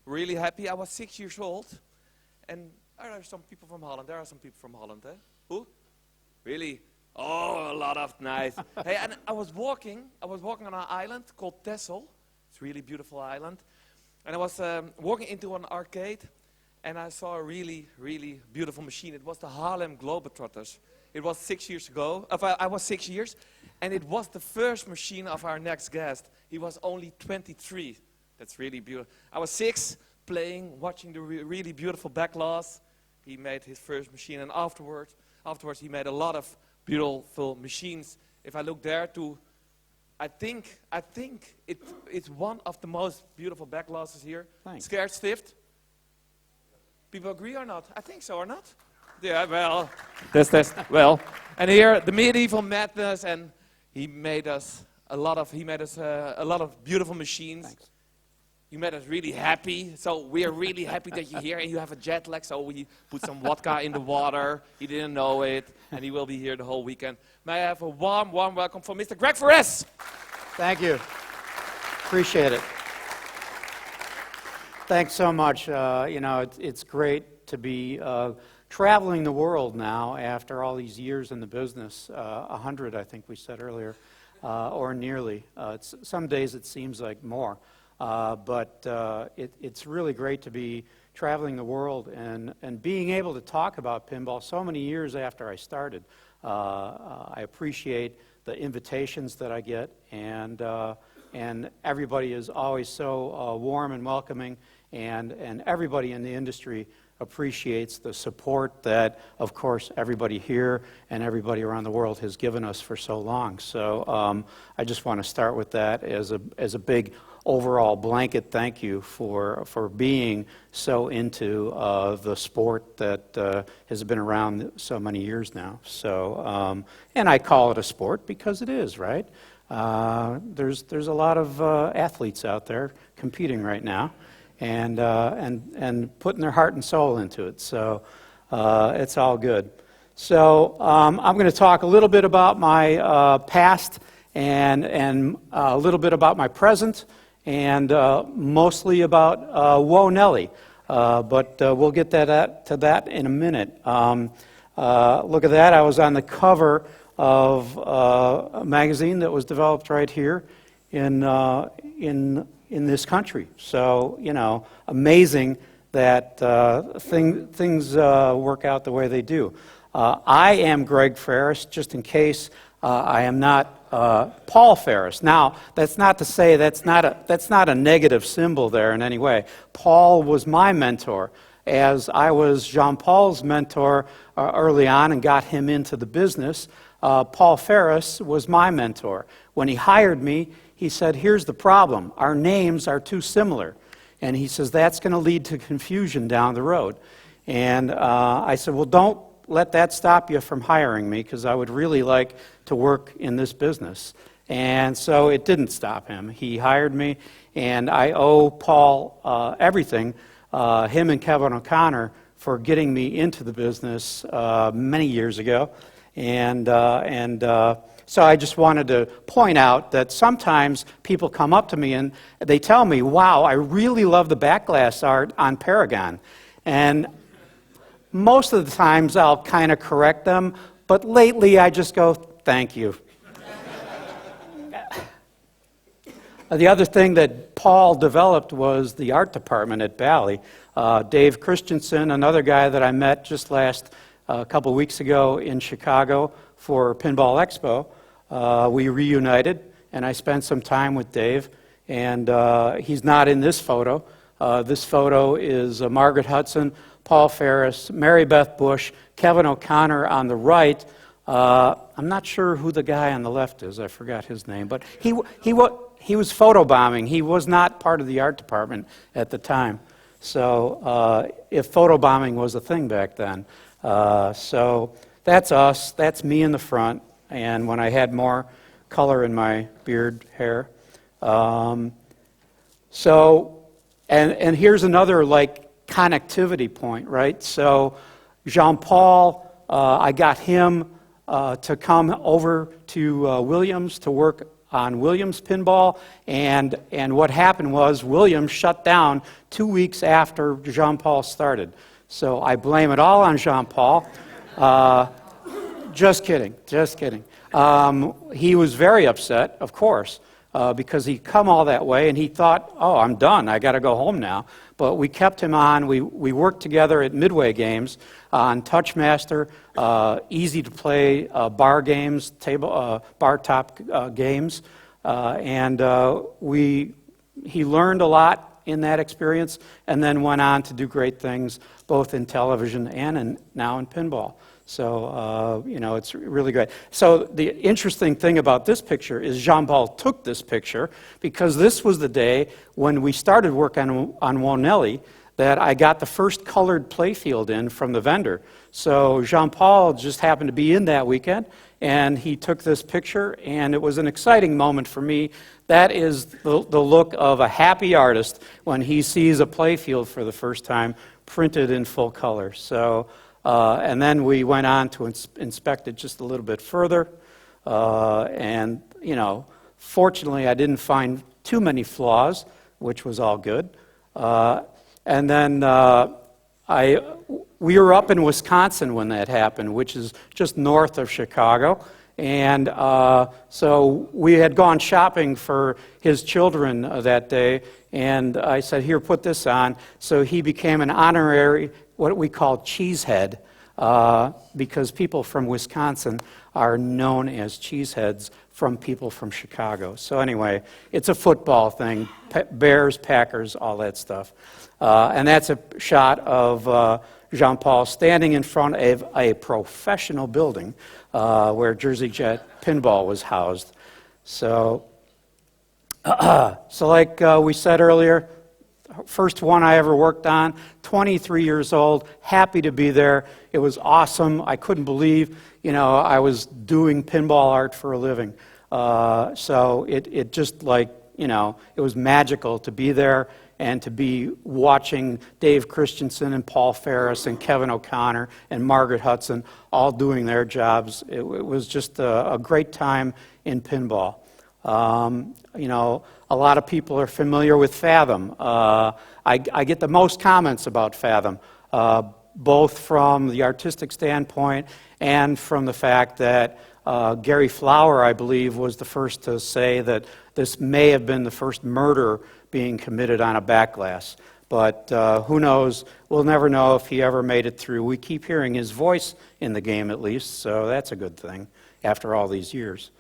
Really happy. I was 6 years old, and there are some people from Holland. There are some people from Holland, eh? Who? Really? Oh, a lot of nice. Hey, and I was walking on an island called Texel. It's a really beautiful island. And I was walking into an arcade, and I saw a really, really beautiful machine. It was the Harlem Globetrotters. It was 6 years ago. I was 6 years, and it was the first machine of our next guest. He was only 23. That's really beautiful. I was 6, playing, watching the really beautiful backlaws. He made his first machine, and afterwards he made a lot of beautiful machines. If I look there too, I think it's one of the most beautiful backlosses here. Thanks. Scared stiffed. People agree or not? I think so, or not? Yeah, well, that's well. And here the medieval madness, and he made us a lot of beautiful machines. Thanks. You made us really happy, so we are really happy that you're here, and you have a jet lag, so we put some vodka in the water. He didn't know it, and he will be here the whole weekend. May I have a warm welcome for Mr. Greg Freres? Thank you. Appreciate it. Thanks so much. It's great to be traveling the world now after all these years in the business, 100, I think we said earlier, or nearly. Some days it seems like more. But it's really great to be traveling the world and being able to talk about pinball so many years after I started. I appreciate the invitations that I get, and everybody is always so warm and welcoming, and everybody in the industry appreciates the support that, of course, everybody here and everybody around the world has given us for so long. So I just want to start with that as a big overall blanket thank you for being so into the sport that has been around so many years now. So, and I call it a sport because it is, right? There's a lot of athletes out there competing right now, and putting their heart and soul into it. So it's all good. So I'm going to talk a little bit about my past and a little bit about my present, and mostly about Whoa Nellie, but we'll get to that in a minute. Look at that, I was on the cover of a magazine that was developed right here in this country. So, amazing that things work out the way they do. I am Greg Freres, just in case I am not Paul Freres. Now, that's not to say that's not a negative symbol there in any way. Paul was my mentor, as I was Jean-Paul's mentor early on and got him into the business. Paul Freres was my mentor. When he hired me, he said, "Here's the problem. Our names are too similar." And he says, "That's going to lead to confusion down the road." And I said, "Well, don't let that stop you from hiring me, because I would really like to work in this business." And so it didn't stop him. He hired me, and I owe Paul everything, him and Kevin O'Connor, for getting me into the business many years ago. So I just wanted to point out that sometimes people come up to me and they tell me, "Wow, I really love the backglass art on Paragon." And most of the times I'll kind of correct them, but lately I just go, "Thank you." The other thing that Paul developed was the art department at Bally. Dave Christensen, another guy that I met just a couple weeks ago in Chicago for Pinball Expo, we reunited, and I spent some time with Dave, and he's not in this photo. This photo is Margaret Hudson, Paul Freres, Mary Beth Bush, Kevin O'Connor on the right. I'm not sure who the guy on the left is. I forgot his name, but he was photobombing. He was not part of the art department at the time. So if photobombing was a thing back then. So that's us. That's me in the front. And when I had more color in my beard hair. And here's another connectivity point, right? So Jean-Paul, I got him to come over to Williams to work on Williams Pinball, and what happened was Williams shut down 2 weeks after Jean-Paul started. So I blame it all on Jean-Paul. Just kidding, just kidding. He was very upset, of course, because he'd come all that way and he thought, oh, I'm done, I got to go home now. But we kept him on. We worked together at Midway Games on Touchmaster, easy to play bar games, bar top games, and he learned a lot in that experience, and then went on to do great things both in television and now in pinball. So, it's really great. So the interesting thing about this picture is Jean-Paul took this picture because this was the day when we started work on Nellie that I got the first colored playfield in from the vendor. So Jean-Paul just happened to be in that weekend, and he took this picture, and it was an exciting moment for me. That is the look of a happy artist when he sees a playfield for the first time printed in full color. So. And then we went on to inspect it just a little bit further. And, fortunately I didn't find too many flaws, which was all good. And then we were up in Wisconsin when that happened, which is just north of Chicago. And so we had gone shopping for his children that day. And I said, here, put this on. So he became an honorary, what we call cheesehead, because people from Wisconsin are known as cheeseheads from people from Chicago. So anyway, it's a football thing, Bears, Packers, all that stuff. And that's a shot of Jean-Paul standing in front of a professional building where Jersey Jet Pinball was housed. So like we said earlier, first one I ever worked on, 23 years old, happy to be there. It was awesome. I couldn't believe, I was doing pinball art for a living. So it just like, it was magical to be there and to be watching Dave Christensen and Paul Ferris and Kevin O'Connor and Margaret Hudson all doing their jobs. It was just a great time in pinball. A lot of people are familiar with Fathom. I get the most comments about Fathom, both from the artistic standpoint and from the fact that Gary Flower, I believe, was the first to say that this may have been the first murder being committed on a backglass. But who knows? We'll never know if he ever made it through. We keep hearing his voice in the game at least, so that's a good thing after all these years.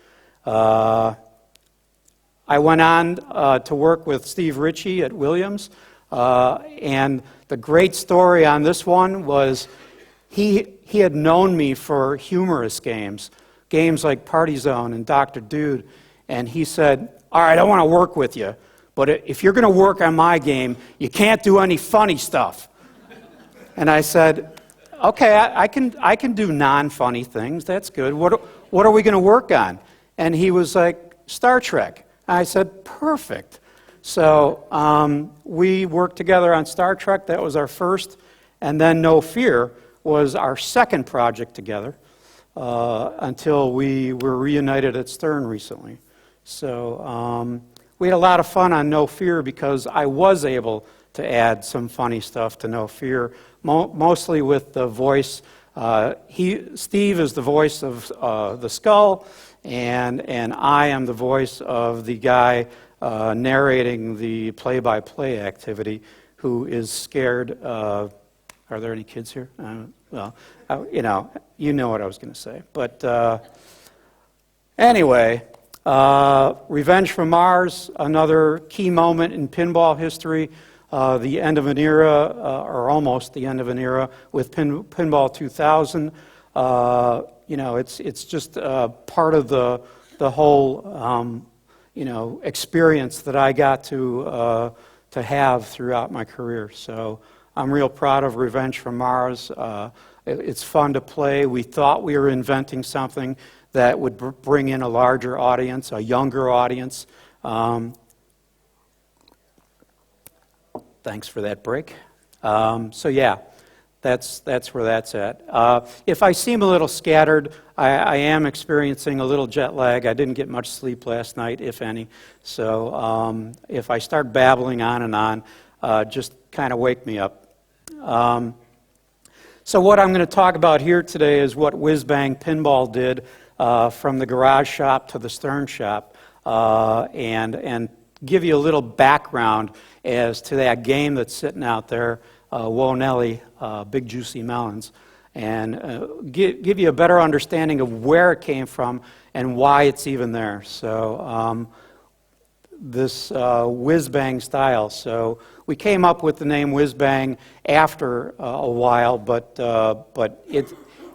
I went on to work with Steve Ritchie at Williams, and the great story on this one was he had known me for humorous games like Party Zone and Dr. Dude, and he said, all right, I want to work with you, but if you're going to work on my game, you can't do any funny stuff. And I said, okay, I can do non-funny things, that's good. What are we going to work on? And he was like, Star Trek. I said, perfect. So we worked together on Star Trek. That was our first. And then No Fear was our second project together until we were reunited at Stern recently. So we had a lot of fun on No Fear because I was able to add some funny stuff to No Fear, mostly with the voice. Steve is the voice of the Skull, and I am the voice of the guy narrating the play-by-play activity who is scared. Are there any kids here? You know what I was going to say. But anyway, Revenge from Mars, another key moment in pinball history. The end of an era, or almost the end of an era, with Pinball 2000. It's just part of the whole experience that I got to have throughout my career. So I'm real proud of Revenge from Mars. It's fun to play. We thought we were inventing something that would bring in a larger audience, a younger audience. Thanks for that break. So yeah, that's where that's at. If I seem a little scattered, I am experiencing a little jet lag. I didn't get much sleep last night, if any. So if I start babbling on and on, just kind of wake me up. So what I'm going to talk about here today is what Whizbang Pinball did from the garage shop to the Stern shop, and give you a little background as to that game that's sitting out there, Whoa Nellie, Big Juicy Melons, and give you a better understanding of where it came from and why it's even there. So this Whizbang style. So we came up with the name Whizbang after a while, but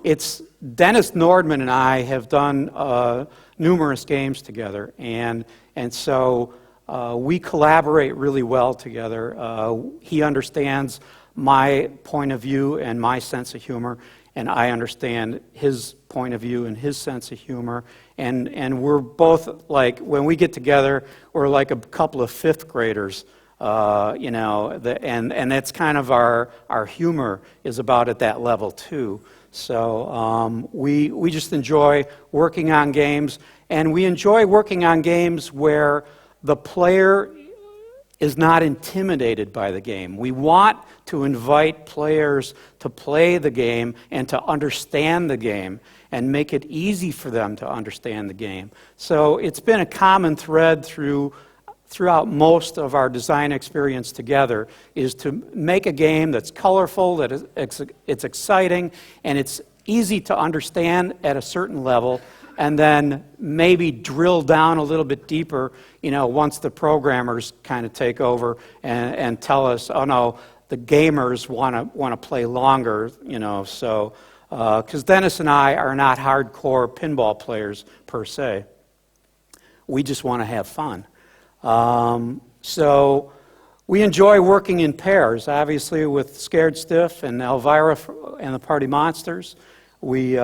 it's Dennis Nordman and I have done numerous games together, and so we collaborate really well together. He understands my point of view and my sense of humor, and I understand his point of view and his sense of humor, and we're both like, when we get together, we're like a couple of fifth graders, and that's kind of our humor is about at that level too. So we just enjoy working on games, and we enjoy working on games where the player is not intimidated by the game. We want to invite players to play the game and to understand the game and make it easy for them to understand the game. So it's been a common thread throughout most of our design experience together is to make a game that's colorful, that it's exciting, and it's easy to understand at a certain level, and then maybe drill down a little bit deeper, once the programmers kind of take over and tell us, oh no, the gamers want to play longer, so because Dennis and I are not hardcore pinball players per se. We just want to have fun. So we enjoy working in pairs, obviously with Scared Stiff and Elvira and the Party Monsters. We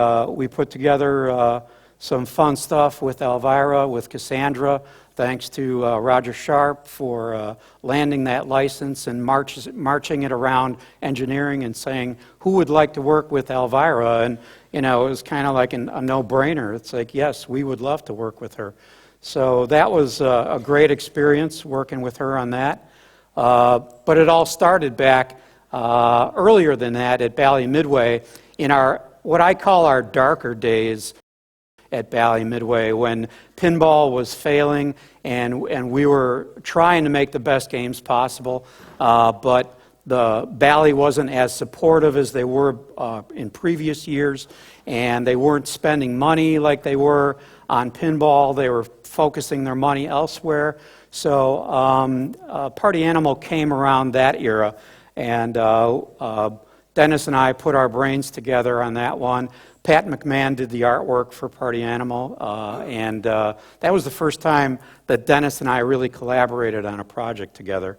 put together some fun stuff with Elvira, with Cassandra, thanks to Roger Sharp for landing that license and marching it around engineering and saying, who would like to work with Elvira? And, it was kind of like a no-brainer. It's like, yes, we would love to work with her. So that was a great experience working with her on that. But it all started back earlier than that at Bally Midway in what I call our darker days at Bally Midway, when pinball was failing and we were trying to make the best games possible, but the Bally wasn't as supportive as they were in previous years, and they weren't spending money like they were on pinball. They were focusing their money elsewhere. So Party Animal came around that era, and Dennis and I put our brains together on that one. Pat McMahon did the artwork for Party Animal, and that was the first time that Dennis and I really collaborated on a project together,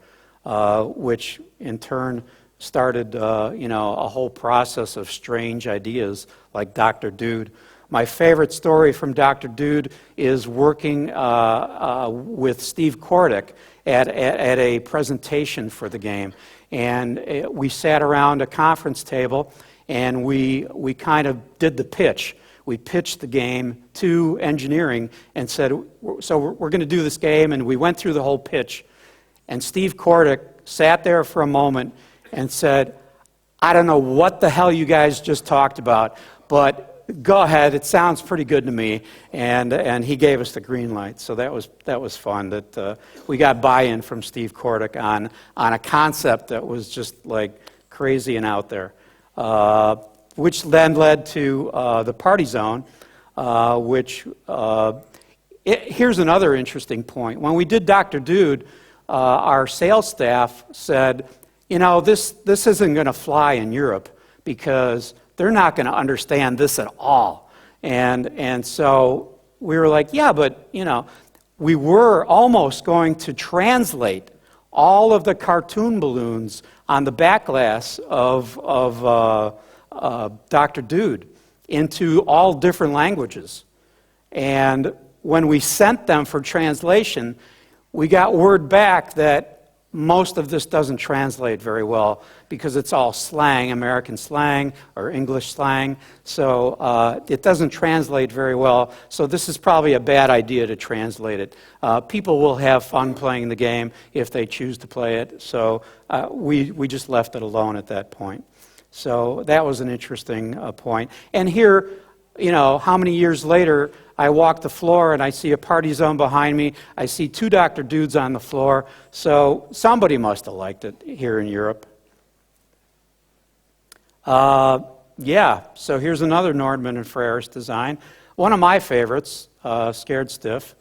which in turn started a whole process of strange ideas like Dr. Dude. My favorite story from Dr. Dude is working with Steve Kordick at a presentation for the game. And we sat around a conference table, and we kind of did the pitch. We pitched the game to engineering and said, so we're going to do this game, and we went through the whole pitch. And Steve Kordick sat there for a moment and said, I don't know what the hell you guys just talked about, but go ahead, it sounds pretty good to me, and he gave us the green light. So that was fun. That we got buy-in from Steve Kordick on a concept that was just like crazy and out there, which then led to the Party Zone, here's another interesting point. When we did Dr. Dude, our sales staff said, this isn't going to fly in Europe because they're not going to understand this at all. And so we were like, yeah, but, we were almost going to translate all of the cartoon balloons on the back glass of Dr. Dude into all different languages. And when we sent them for translation, we got word back that most of this doesn't translate very well because it's all slang, American slang or English slang, so it doesn't translate very well. So this is probably a bad idea to translate it. People will have fun playing the game if they choose to play it, so we just left it alone at that point. So that was an interesting point. And here, you know, how many years later, I walk the floor and I see a party zone behind me. I see two Dr. Dudes on the floor. So somebody must have liked it here in Europe. Yeah, so here's another Nordman and Freres design. One of my favorites, Scared Stiff.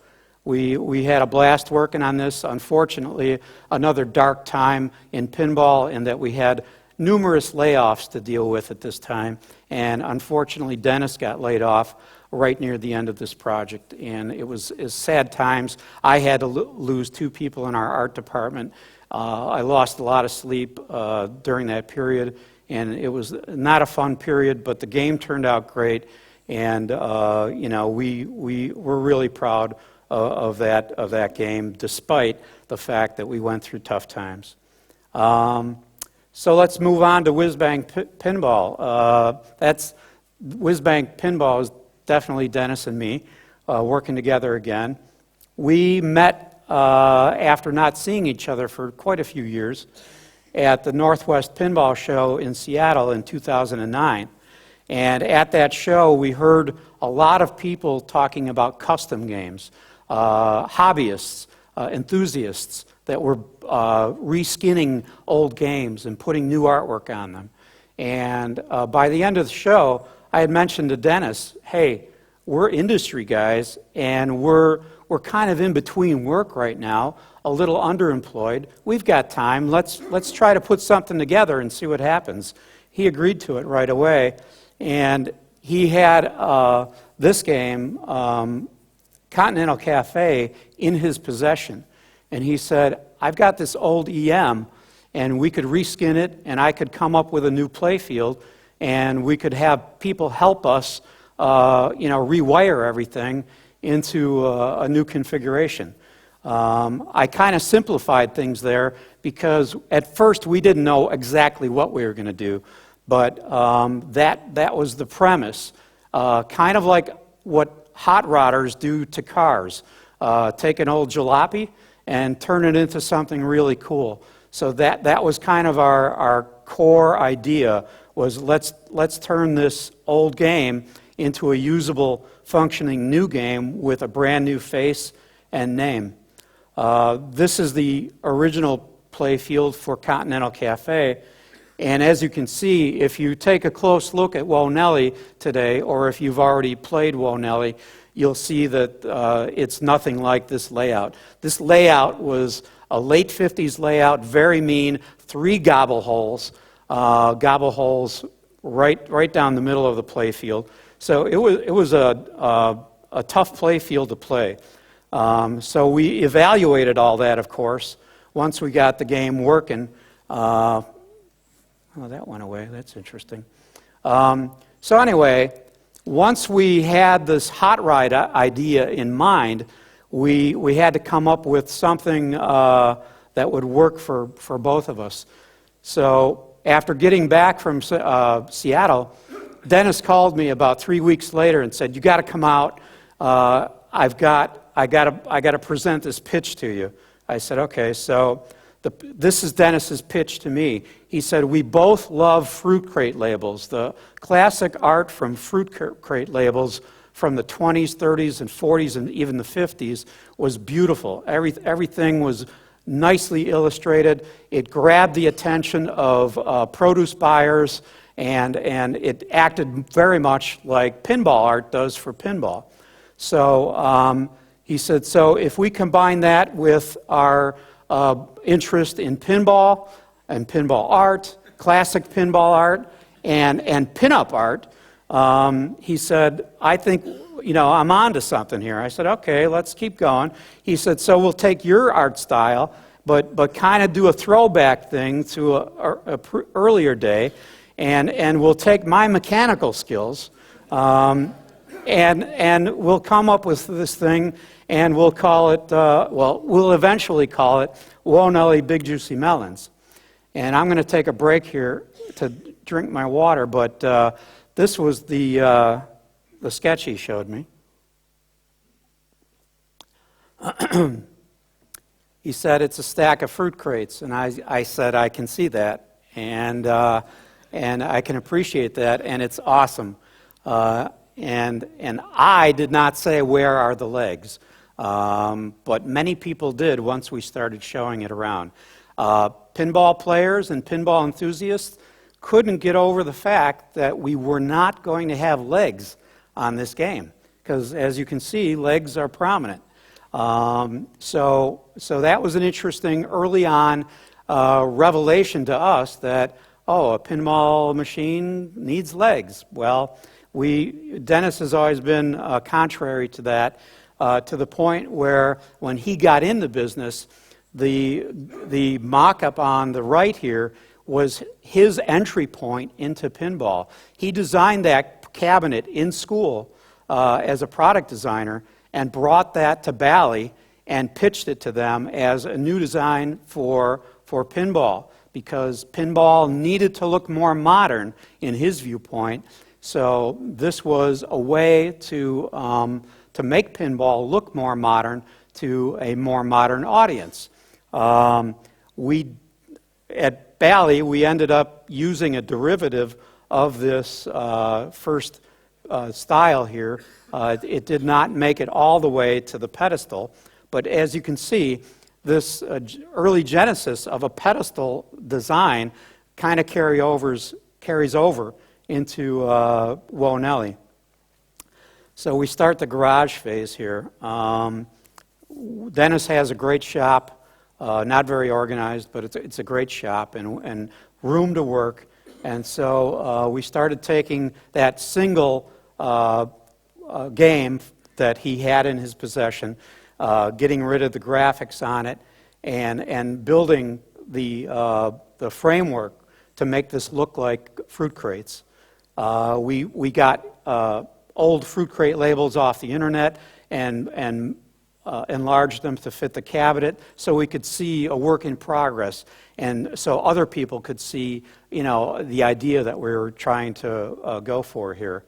We had a blast working on this. Unfortunately, another dark time in pinball in that we had numerous layoffs to deal with at this time. And unfortunately, Dennis got laid off right near the end of this project, and it was sad times. I had to lose two people in our art department. I lost a lot of sleep during that period, and it was not a fun period, but the game turned out great, and you know, we were really proud of that game, despite the fact that we went through tough times. So let's move on to Whizbang Pinball. That's Whizbang Pinball is definitely Dennis and me working together again. We met after not seeing each other for quite a few years at the Northwest Pinball Show in Seattle in 2009. And at that show, we heard a lot of people talking about custom games, hobbyists, enthusiasts that were reskinning old games and putting new artwork on them. And by the end of the show, I had mentioned to Dennis, hey, we're industry guys, and we're kind of in between work right now, a little underemployed. We've got time. Let's try to put something together and see what happens. He agreed to it right away, and he had this game, Continental Cafe, in his possession. And he said, I've got this old EM, and we could reskin it, and I could come up with a new playfield, and we could have people help us, rewire everything into a new configuration. I kind of simplified things there because at first we didn't know exactly what we were going to do, but that was the premise. Kind of like what hot rodders do to cars. Take an old jalopy and turn it into something really cool. So that was kind of our core idea, was let's turn this old game into a usable, functioning new game with a brand new face and name. This is the original play field for Continental Cafe, and as you can see, if you take a close look at Nellie today, or if you've already played Nellie, you'll see that it's nothing like this layout. This layout was a late 50s layout, very mean, 3 gobble holes right down the middle of the play field. So it was a tough play field to play. So we evaluated all that, of course, once we got the game working. Oh, that went away. That's interesting. So anyway, once we had this hot ride idea in mind, we had to come up with something that would work for both of us. So after getting back from Seattle, Dennis called me about 3 weeks later and said, "You got to come out. I got to present this pitch to you." I said, "Okay." So this is Dennis's pitch to me. He said, "We both love fruit crate labels. The classic art from fruit crate labels from the 20s, 30s, and 40s, and even the 50s was beautiful. Everything was nicely illustrated. It grabbed the attention of produce buyers, and it acted very much like pinball art does for pinball." So he said, so if we combine that with our interest in pinball and pinball art, classic pinball art, and pinup art, he said, "I think, I'm on to something here." I said, "Okay, let's keep going." He said, "So we'll take your art style, but kind of do a throwback thing to a earlier day, and we'll take my mechanical skills, and we'll come up with this thing, and we'll call it, we'll eventually call it Whoa Nellie Big Juicy Melons. And I'm going to take a break here to drink my water, but this was the sketch he showed me. He said, it's a stack of fruit crates, and I said, I can see that, and I can appreciate that, and it's awesome. And I did not say, where are the legs? But many people did once we started showing it around. Pinball players and pinball enthusiasts couldn't get over the fact that we were not going to have legs on this game, because as you can see, legs are prominent. So that was an interesting early on revelation to us that, oh, a pinball machine needs legs. Well, Dennis has always been contrary to that, to the point where when he got in the business, the mock-up on the right here was his entry point into pinball. He designed that cabinet in school as a product designer and brought that to Bally and pitched it to them as a new design for pinball, because pinball needed to look more modern in his viewpoint. So this was a way to make pinball look more modern to a more modern audience. At Bally, we ended up using a derivative of this first style here. It did not make it all the way to the pedestal, but as you can see, this early genesis of a pedestal design kind of carries over into Whoa Nellie. So we start the garage phase here. Dennis has a great shop, not very organized, but it's a great shop and room to work. And so we started taking that single game that he had in his possession, getting rid of the graphics on it, and building the framework to make this look like fruit crates. We got old fruit crate labels off the internet and enlarged them to fit the cabinet so we could see a work in progress, and so other people could see, the idea that we were trying to go for here.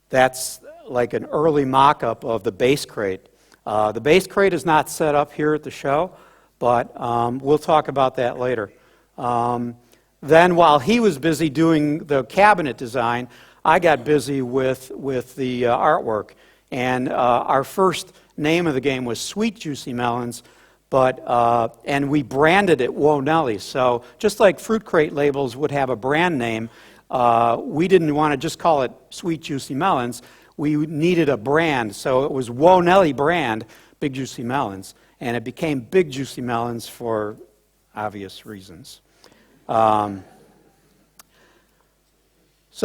That's like an early mock-up of the base crate. The base crate is not set up here at the show, but we'll talk about that later. Then while he was busy doing the cabinet design, I got busy with the artwork. And our first name of the game was Sweet Juicy Melons, and we branded it Whoa Nellie. So just like fruit crate labels would have a brand name, we didn't want to just call it Sweet Juicy Melons. We needed a brand, so it was Whoa Nellie brand, Big Juicy Melons. And it became Big Juicy Melons for obvious reasons. So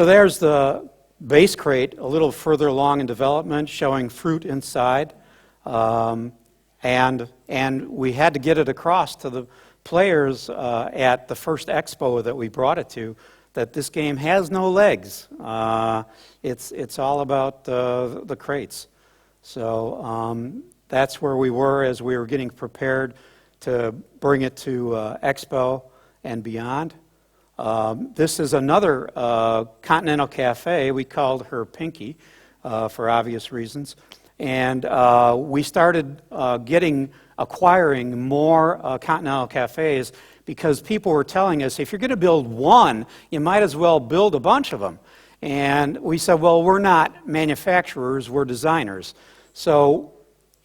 there's the base crate, a little further along in development, showing fruit inside. And we had to get it across to the players at the first Expo that we brought it to, that this game has no legs. It's all about the crates. So that's where we were as we were getting prepared to bring it to Expo and beyond. This is another Continental Cafe. We called her Pinky for obvious reasons. And we started acquiring more Continental Cafes because people were telling us, if you're going to build one, you might as well build a bunch of them. And we said, well, we're not manufacturers, we're designers. So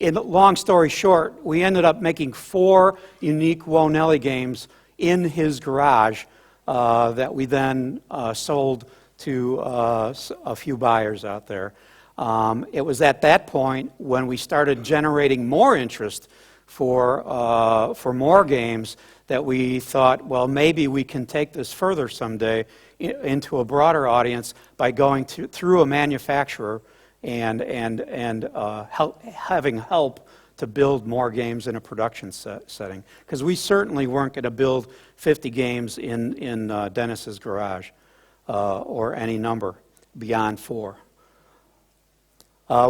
long story short, we ended up making 4 unique Whoa Nellie games in his garage that we then sold to a few buyers out there. It was at that point when we started generating more interest for more games that we thought, well, maybe we can take this further someday into a broader audience by going through a manufacturer and having help to build more games in a production setting. Because we certainly weren't going to build 50 games in Dennis's garage. or any number beyond 4.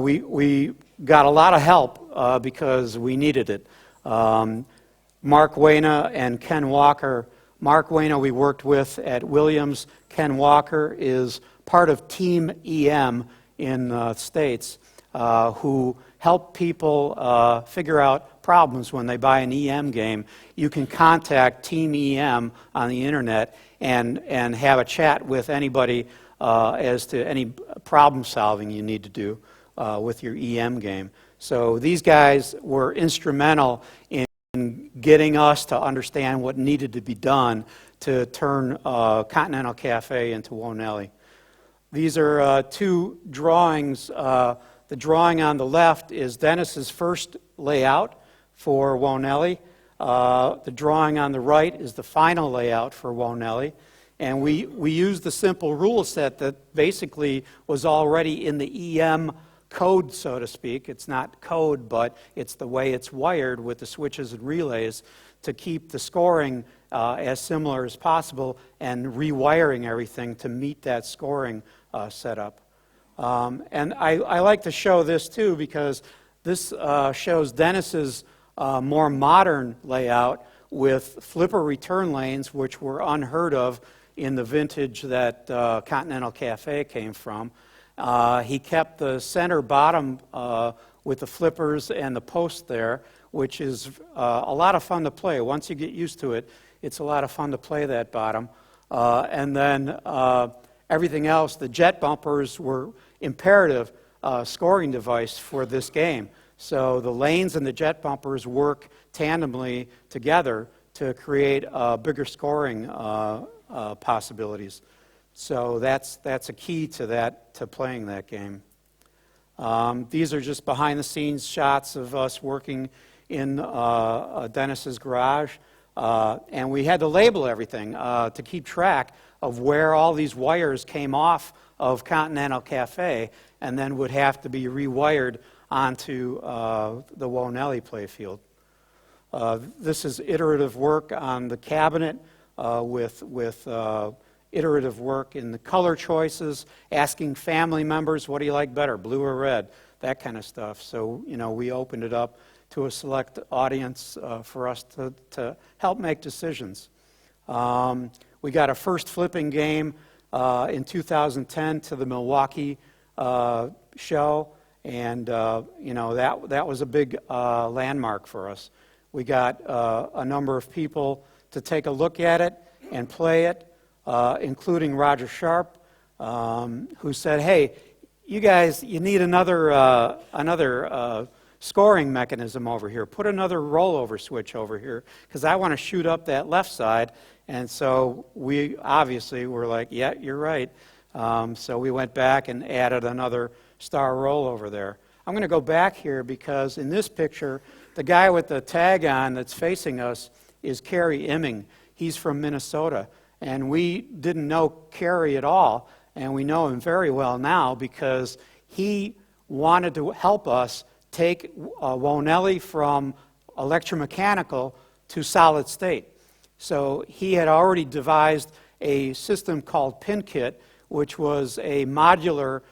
We got a lot of help because we needed it. Mark Wayna and Ken Walker. Mark Wayna we worked with at Williams. Ken Walker is part of Team EM in the States, who help people figure out problems when they buy an EM game. You can contact Team EM on the internet and have a chat with anybody as to any problem solving you need to do with your EM game. So these guys were instrumental in getting us to understand what needed to be done to turn Continental Cafe into Whoa, Nellie. These are 2 drawings. The drawing on the left is Dennis's first layout for Whoa, Nellie. The drawing on the right is the final layout for Whoa, Nellie. And we used the simple rule set that basically was already in the EM code, so to speak. It's not code, but it's the way it's wired with the switches and relays to keep the scoring as similar as possible and rewiring everything to meet that scoring setup. And I like to show this too because this shows Dennis's more modern layout with flipper return lanes, which were unheard of in the vintage that Continental Cafe came from. He kept the center bottom with the flippers and the post there, which is a lot of fun to play. Once you get used to it, it's a lot of fun to play that bottom. And then everything else, the jet bumpers were imperative scoring device for this game. So the lanes and the jet bumpers work tandemly together to create bigger scoring possibilities. So that's a key to playing that game. These are just behind-the-scenes shots of us working in Dennis's garage, and we had to label everything to keep track of where all these wires came off of Continental Cafe, and then would have to be rewired onto the Whoa, Nellie playfield. This is iterative work on the cabinet with iterative work in the color choices, asking family members, what do you like better, blue or red, that kind of stuff. So, we opened it up to a select audience for us to help make decisions. We got a first flipping game in 2010 to the Milwaukee show, and, that was a big landmark for us. We got a number of people to take a look at it and play it, including Roger Sharp, who said, hey, you guys, you need another scoring mechanism over here. Put another rollover switch over here, because I want to shoot up that left side. And so we obviously were like, yeah, you're right. So we went back and added another star rollover there. I'm going to go back here because in this picture, the guy with the tag on that's facing us is Kerry Imming. He's from Minnesota. And we didn't know Kerry at all, and we know him very well now because he wanted to help us take Whoa, Nellie from electromechanical to solid state. So he had already devised a system called PinKit, which was a modular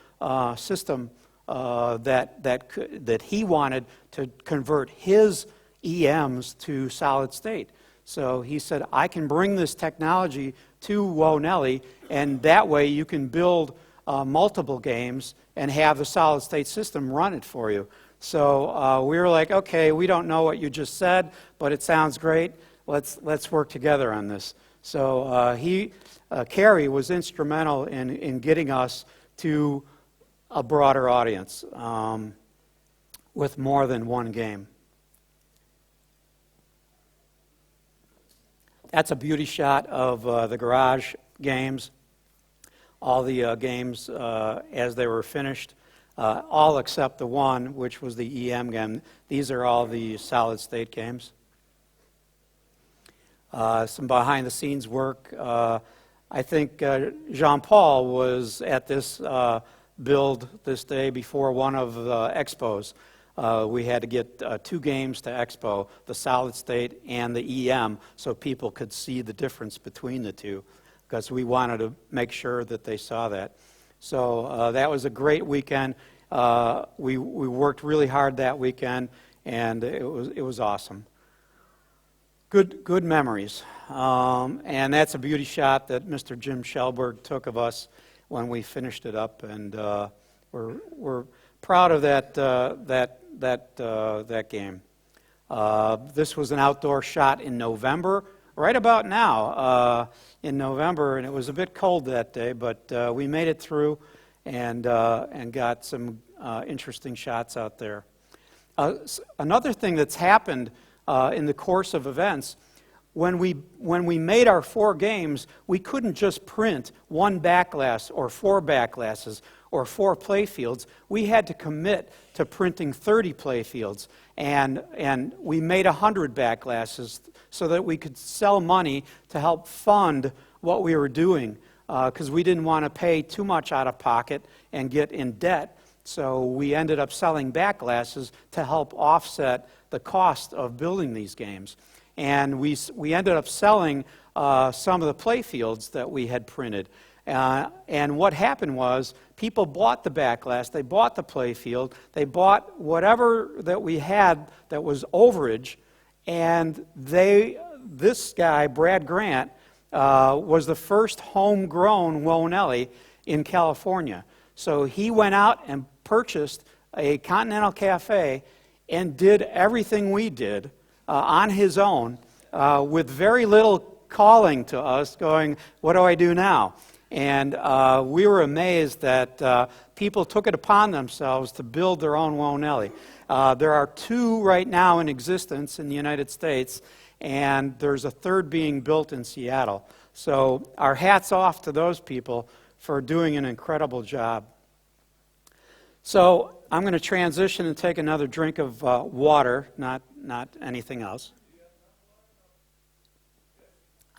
system that he wanted to convert his EMs to solid state. So he said, I can bring this technology to Whoa, Nellie, and that way you can build multiple games and have the solid state system run it for you. So we were like, okay, we don't know what you just said, but it sounds great. Let's work together on this. So Kerry was instrumental in getting us to a broader audience with more than one game. That's a beauty shot of the garage games. All the games as they were finished, all except the one, which was the EM game. These are all the solid state games. Some behind the scenes work. I think Jean-Paul was at this build this day before one of the expos. We had to get 2 games to Expo, the solid state and the EM, so people could see the difference between the two. because we wanted to make sure that they saw that. So that was a great weekend. We worked really hard that weekend, and it was awesome. Good memories. And that's a beauty shot that Mr. Jim Shellberg took of us when we finished it up, and we're proud of that game. This was an outdoor shot in November, right about now in November, and it was a bit cold that day, but we made it through and got some interesting shots out there. Another thing that's happened in the course of events, when we made our 4 games, we couldn't just print 1 back glass or 4 back glasses or 4 play fields. We had to commit to printing 30 play fields, and we made 100 back glasses so that we could sell money to help fund what we were doing, because we didn't want to pay too much out of pocket and get in debt. So we ended up selling back glasses to help offset the cost of building these games. And we ended up selling some of the play fields that we had printed. And what happened was people bought the back glass, they bought the play field, they bought whatever that we had that was overage, and this guy, Brad Grant, was the first homegrown Nellie in California. So he went out and purchased a Continental Cafe and did everything we did on his own with very little calling to us, going, what do I do now? And we were amazed that people took it upon themselves to build their own Nellie. There are 2 right now in existence in the United States, and there's a 3rd being built in Seattle. So our hats off to those people for doing an incredible job. So I'm going to transition and take another drink of water, not anything else.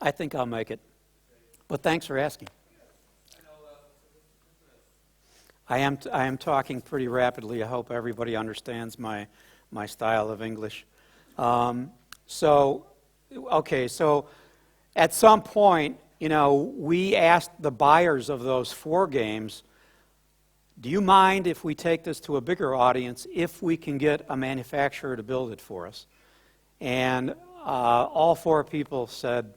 I think I'll make it. But thanks for asking. I am talking pretty rapidly. I hope everybody understands my style of English. So at some point, we asked the buyers of those 4 games, do you mind if we take this to a bigger audience if we can get a manufacturer to build it for us? And all 4 people said,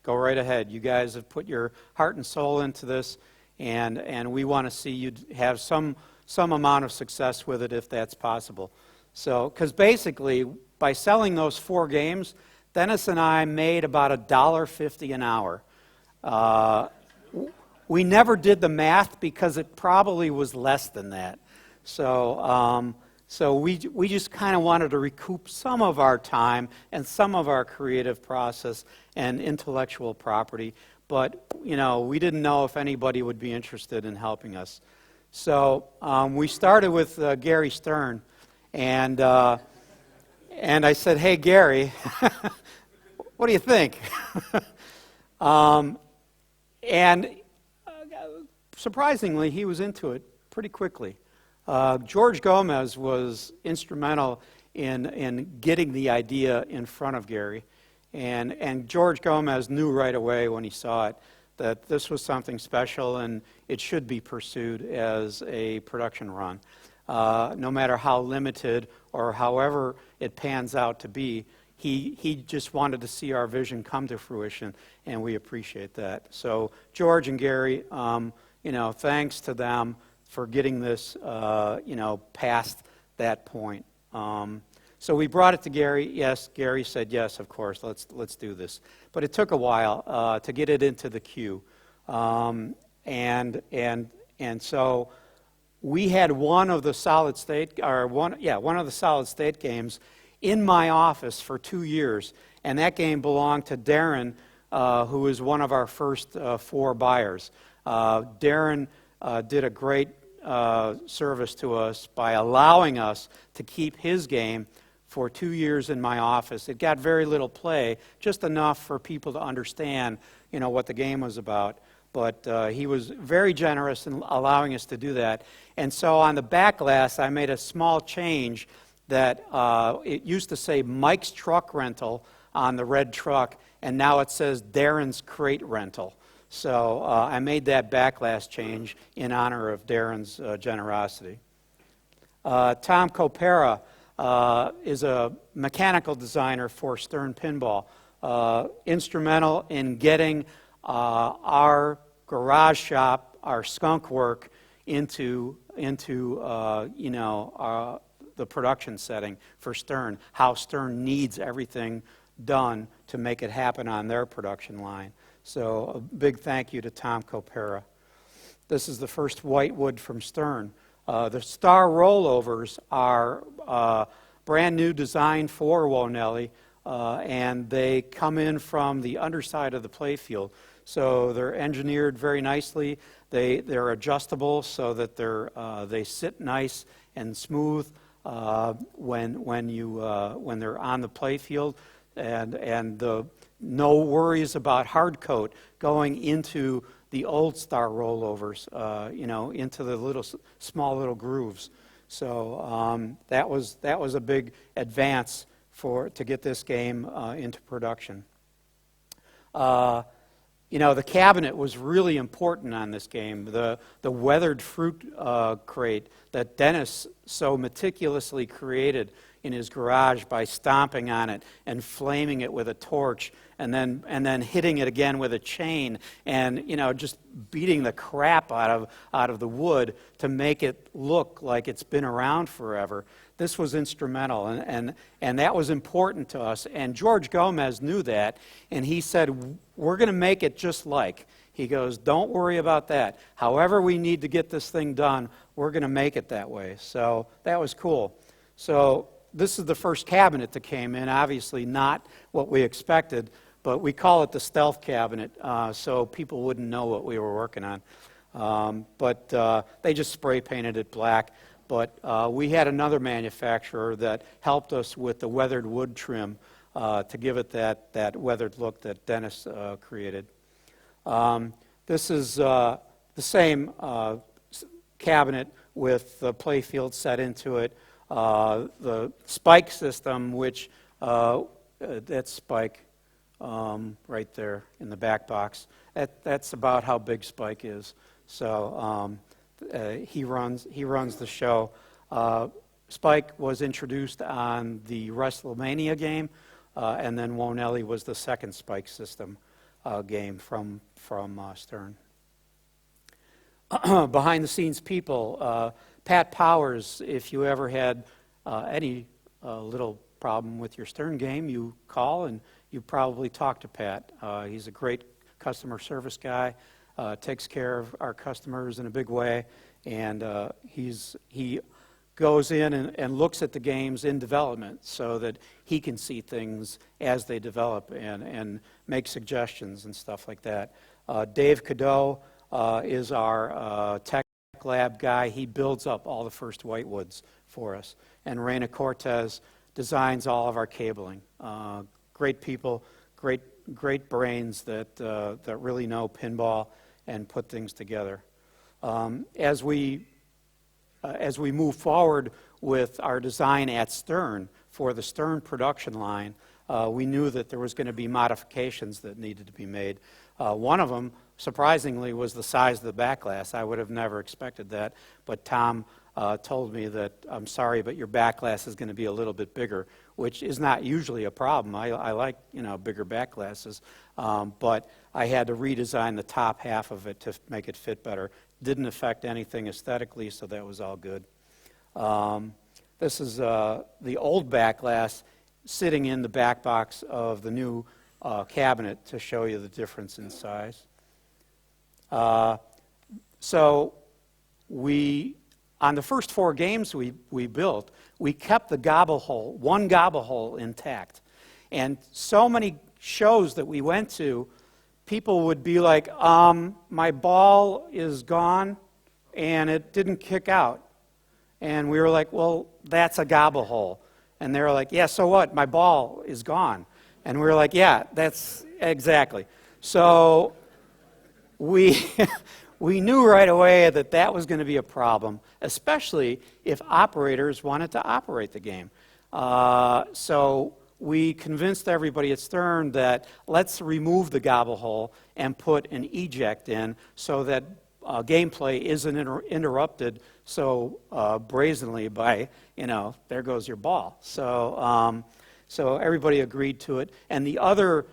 go right ahead. You guys have put your heart and soul into this, and we want to see you have some amount of success with it if that's possible. So, because basically, by selling those 4 games, Dennis and I made about $1.50 an hour. We never did the math because it probably was less than that. So we just kind of wanted to recoup some of our time and some of our creative process and intellectual property. But, we didn't know if anybody would be interested in helping us. So we started with Gary Stern, and I said, hey, Gary, what do you think? And surprisingly, he was into it pretty quickly. George Gomez was instrumental in getting the idea in front of Gary. And George Gomez knew right away when he saw it that this was something special and it should be pursued as a production run. No matter how limited or however it pans out to be, he just wanted to see our vision come to fruition, and we appreciate that. So George and Gary, thanks to them for getting this, past that point. So we brought it to Gary. Yes, Gary said, yes, of course, let's do this. But it took a while to get it into the queue. And so we had one of the solid state games in my office for 2 years, and that game belonged to Darren, who was one of our first 4 buyers. Darren did a great service to us by allowing us to keep his game for 2 years in my office. It got very little play, just enough for people to understand, what the game was about. But he was very generous in allowing us to do that. And so on the back glass, I made a small change that it used to say Mike's Truck Rental on the red truck, and now it says Darren's Crate Rental. So I made that backlash change in honor of Darren's generosity. Tom Copera is a mechanical designer for Stern Pinball, instrumental in getting our garage shop, our skunk work, into the production setting for Stern, how Stern needs everything done to make it happen on their production line. So a big thank you to Tom Copera. This is the first whitewood from Stern. The star rollovers are brand new design for Nellie, and they come in from the underside of the playfield. So they're engineered very nicely. They're adjustable so that they sit nice and smooth when they're on the playfield, and no worries about hard coat going into the old star rollovers, into the small little grooves. So that was a big advance to get this game into production. The cabinet was really important on this game. The weathered fruit crate that Dennis so meticulously created in his garage by stomping on it and flaming it with a torch and then hitting it again with a chain and just beating the crap out of the wood to make it look like it's been around forever. This was instrumental, and that was important to us. And George Gomez knew that, and he said, we're going to make it just like. He goes, don't worry about that. However we need to get this thing done, we're going to make it that way. So that was cool. So this is the first cabinet that came in, obviously not what we expected, but we call it the stealth cabinet so people wouldn't know what we were working on. But they just spray painted it black. But we had another manufacturer that helped us with the weathered wood trim to give it that weathered look that Dennis created. This is the same cabinet with the playfield set into it. The spike system, which that spike right there in the back box, that's about how big Spike is. So he runs the show. Spike was introduced on the WrestleMania game, and then Nellie was the second Spike system game from Stern. Behind the scenes people, Pat Powers, if you ever had any little problem with your Stern game, you call and you probably talk to Pat. He's a great customer service guy, takes care of our customers in a big way, and he goes in and looks at the games in development so that he can see things as they develop and make suggestions and stuff like that. Dave Cadeau is our tech lab guy. He builds up all the first whitewoods for us. And Raina Cortez designs all of our cabling. Great people, great brains that really know pinball and put things together. As we move forward with our design at Stern for the Stern production line, we knew that there was going to be modifications that needed to be made. One of them, surprisingly, was the size of the back glass. I would have never expected that, but Tom told me that, I'm sorry, but your back glass is going to be a little bit bigger, which is not usually a problem. I like bigger back glasses, but I had to redesign the top half of it to make it fit better. Didn't affect anything aesthetically, so that was all good. This is the old back glass sitting in the back box of the new cabinet to show you the difference in size. So on the first 4 games we built, we kept the one gobble hole intact. And so many shows that we went to, people would be like, my ball is gone and it didn't kick out. And we were like, well, that's a gobble hole. And they were like, yeah, so what? My ball is gone. And we were like, yeah, that's exactly. So we knew right away that was going to be a problem, especially if operators wanted to operate the game. So we convinced everybody at Stern that let's remove the gobble hole and put an eject in so that gameplay isn't interrupted so brazenly by, there goes your ball. So everybody agreed to it. And the other,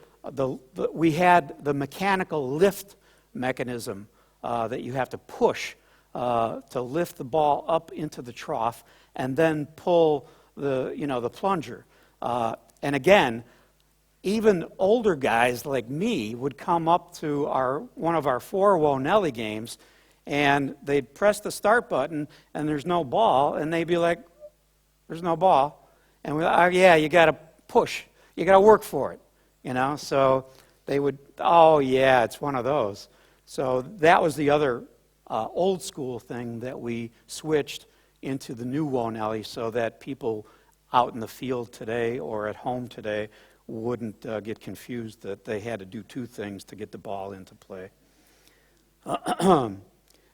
we had the mechanical lift mechanism that you have to push to lift the ball up into the trough and then pull the plunger. And again, even older guys like me would come up to one of our 4 Nellie games, and they'd press the start button, and there's no ball, and they'd be like, "There's no ball," and we're like, "Yeah, you got to push, you got to work for it," So they would, "Oh yeah, it's one of those." So that was the other old school thing that we switched into the new Nellie, so that people out in the field today or at home today wouldn't get confused that they had to do 2 things to get the ball into play.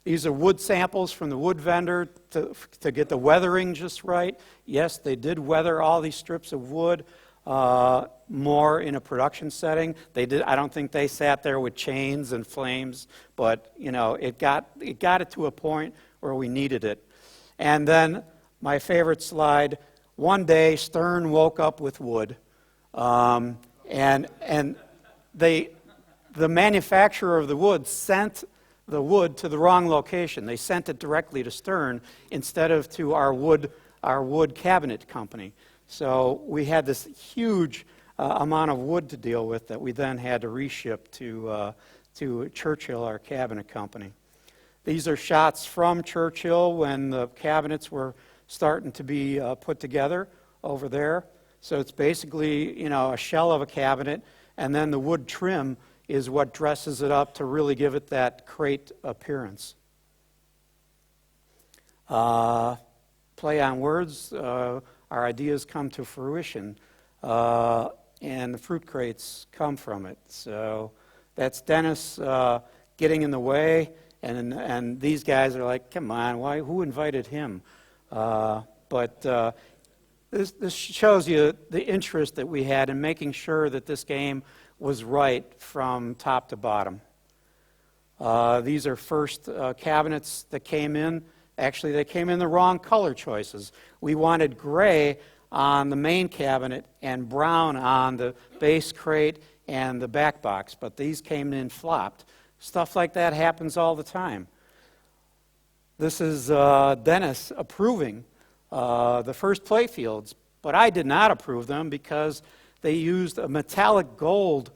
These are wood samples from the wood vendor to get the weathering just right. Yes, they did weather all these strips of wood more in a production setting. I don't think they sat there with chains and flames, but it got it to a point where we needed it. And then my favorite slide. One day, Stern woke up with wood, and the manufacturer of the wood sent the wood to the wrong location. They sent it directly to Stern instead of to our wood cabinet company. So we had this huge amount of wood to deal with that we then had to reship to Churchill, our cabinet company. These are shots from Churchill when the cabinets were starting to be put together over there. So it's basically, a shell of a cabinet, and then the wood trim is what dresses it up to really give it that crate appearance. Play on words, our ideas come to fruition, and the fruit crates come from it. So that's Dennis getting in the way, and these guys are like, come on, who invited him? But this shows you the interest that we had in making sure that this game was right from top to bottom. These are first cabinets that came in. Actually, they came in the wrong color choices. We wanted gray on the main cabinet and brown on the base crate and the back box, but these came in flopped. Stuff like that happens all the time. This is Dennis approving the first play fields, but I did not approve them because they used a metallic gold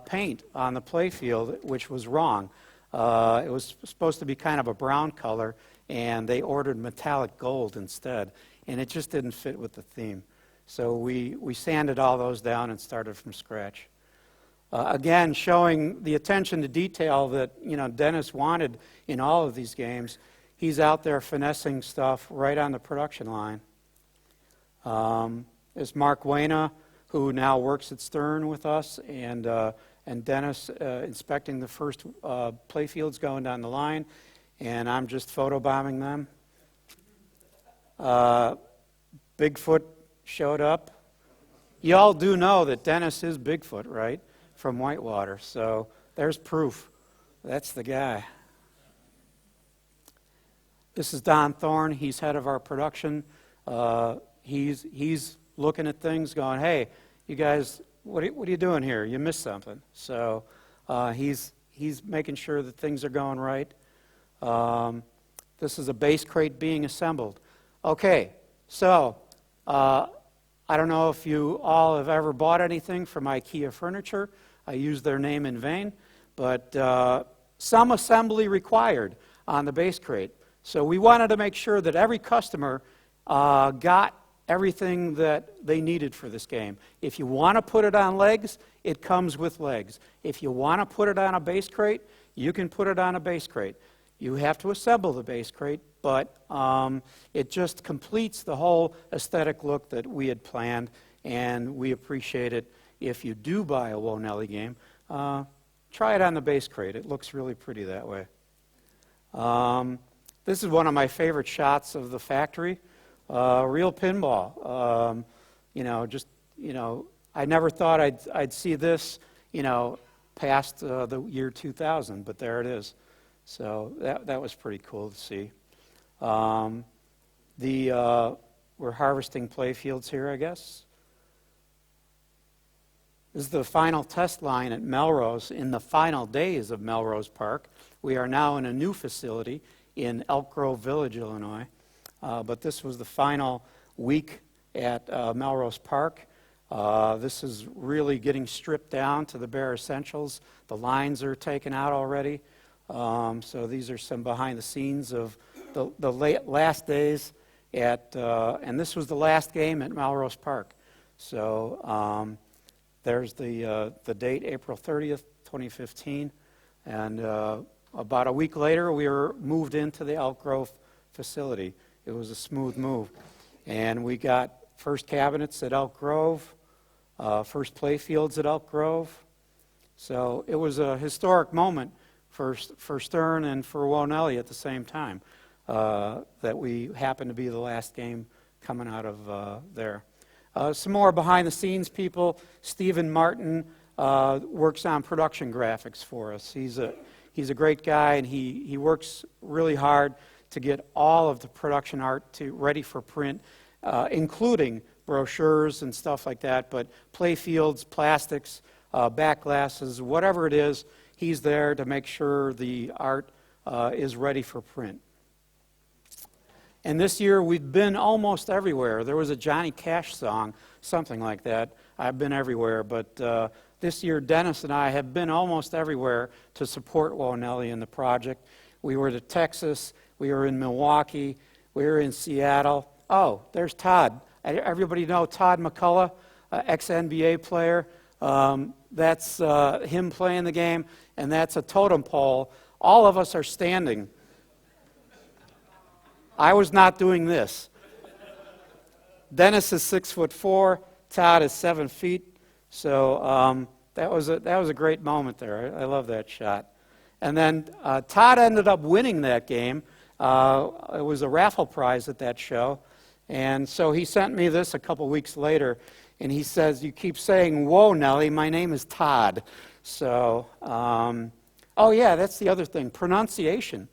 paint on the play field, which was wrong. It was supposed to be kind of a brown color, and they ordered metallic gold instead, and it just didn't fit with the theme. So we sanded all those down and started from scratch. Again, showing the attention to detail that Dennis wanted in all of these games. He's out there finessing stuff right on the production line. There's Mark Wayna, who now works at Stern with us, and Dennis inspecting the first playfields going down the line, and I'm just photobombing them. Bigfoot showed up. You all do know that Dennis is Bigfoot, right? From Whitewater, so there's proof. That's the guy. This is Don Thorne. He's head of our production. He's looking at things going, hey, you guys, what are you doing here? You missed something. So he's making sure that things are going right. This is a base crate being assembled. Okay, so I don't know if you all have ever bought anything from IKEA Furniture. I use their name in vain, but some assembly required on the base crate. So we wanted to make sure that every customer got everything that they needed for this game. If you want to put it on legs, it comes with legs. If you want to put it on a base crate, you can put it on a base crate. You have to assemble the base crate, but it just completes the whole aesthetic look that we had planned, and we appreciate it. If you do buy a Nellie game, try it on the base crate. It looks really pretty that way. This is one of my favorite shots of the factory. Real pinball. I never thought I'd see this, past the year 2000, but there it is. So that was pretty cool to see. We're harvesting play fields here, I guess. This is the final test line at Melrose in the final days of Melrose Park. We are now in a new facility in Elk Grove Village, Illinois. But this was the final week at Melrose Park. This is really getting stripped down to the bare essentials. The lines are taken out already. So these are some behind the scenes of the last days and this was the last game at Melrose Park. So there's the date, April 30th, 2015. And about a week later, we were moved into the Elk Grove facility. It was a smooth move. And we got first cabinets at Elk Grove, first play fields at Elk Grove. So it was a historic moment for Stern and for Nellie at the same time, that we happened to be the last game coming out of there. Some more behind-the-scenes people. Stephen Martin works on production graphics for us. He's a great guy, and he works really hard to get all of the production art ready for print, including brochures and stuff like that, but play fields, plastics, back glasses, whatever it is, he's there to make sure the art is ready for print. And this year we've been almost everywhere. There was a Johnny Cash song, something like that. I've been everywhere, but this year Dennis and I have been almost everywhere to support Nellie in the project. We were to Texas, we were in Milwaukee, we were in Seattle. Oh, there's Todd. Everybody know Todd McCullough, ex-NBA player. That's him playing the game, and that's a totem pole. All of us are standing. I was not doing this. Dennis is 6'4", Todd is 7 feet. So that was a great moment there. I love that shot. And then Todd ended up winning that game. It was a raffle prize at that show. And so he sent me this a couple weeks later, and he says, "You keep saying, 'Whoa, Nellie, my name is Todd.'" So, oh yeah, that's the other thing, pronunciation.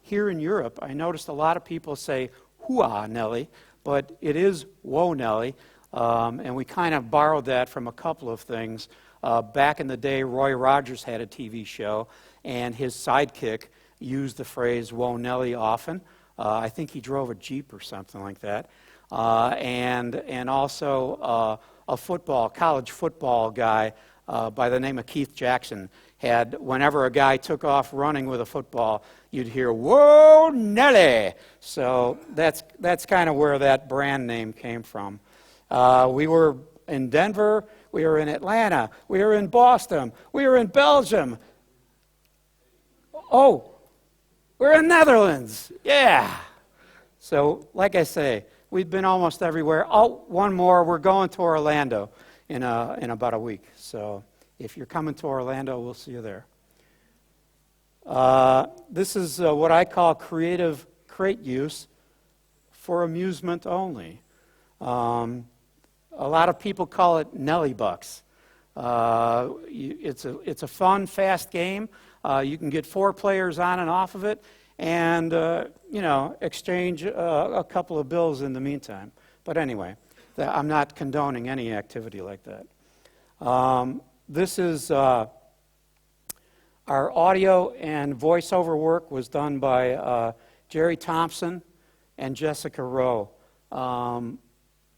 Here in Europe, I noticed a lot of people say, "Hoo-ah, Nellie," but it is "Whoa, Nellie," and we kind of borrowed that from a couple of things. Back in the day, Roy Rogers had a TV show, and his sidekick used the phrase "Whoa, Nellie" often. I think he drove a Jeep or something like that. And also a college football guy by the name of Keith Jackson had, whenever a guy took off running with a football, you'd hear, "Whoa, Nellie!" So that's kind of where that brand name came from. We were in Denver, we were in Atlanta, we were in Boston, we were in Belgium. Oh, we're in Netherlands, yeah. So, like I say, we've been almost everywhere. Oh, one more, we're going to Orlando in about a week. So, if you're coming to Orlando, we'll see you there. This is what I call creative crate use for amusement only. A lot of people call it Nellie Bucks. It's a fun, fast game. You can get 4 players on and off of it, and exchange a couple of bills in the meantime. But anyway, I'm not condoning any activity like that. This is our audio and voiceover work was done by Jerry Thompson and Jessica Rowe.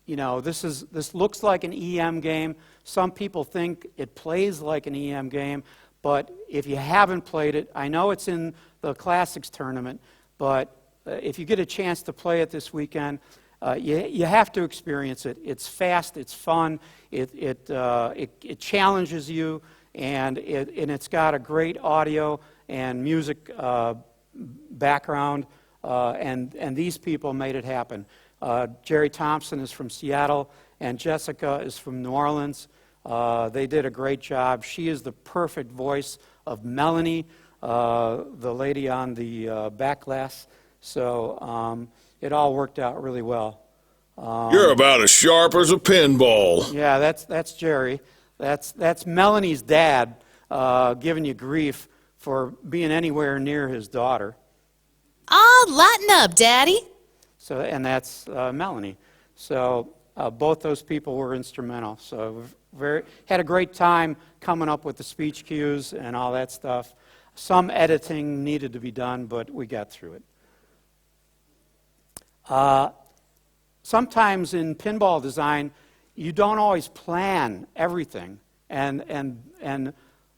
This looks like an EM game. Some people think it plays like an EM game, but if you haven't played it, I know it's in the Classics tournament, but if you get a chance to play it this weekend, you have to experience it. It's fast, it's fun, it challenges you, and it's got a great audio and music background, and these people made it happen. Jerry Thompson is from Seattle, and Jessica is from New Orleans. They did a great job. She is the perfect voice of Melanie, the lady on the back glass. So it all worked out really well. You're about as sharp as a pinball. Yeah, that's Jerry. That's Melanie's dad giving you grief for being anywhere near his daughter. Oh, lighten up, Daddy. So, and that's Melanie. So both those people were instrumental. So had a great time coming up with the speech cues and all that stuff. Some editing needed to be done, but we got through it. Sometimes in pinball design, you don't always plan everything, and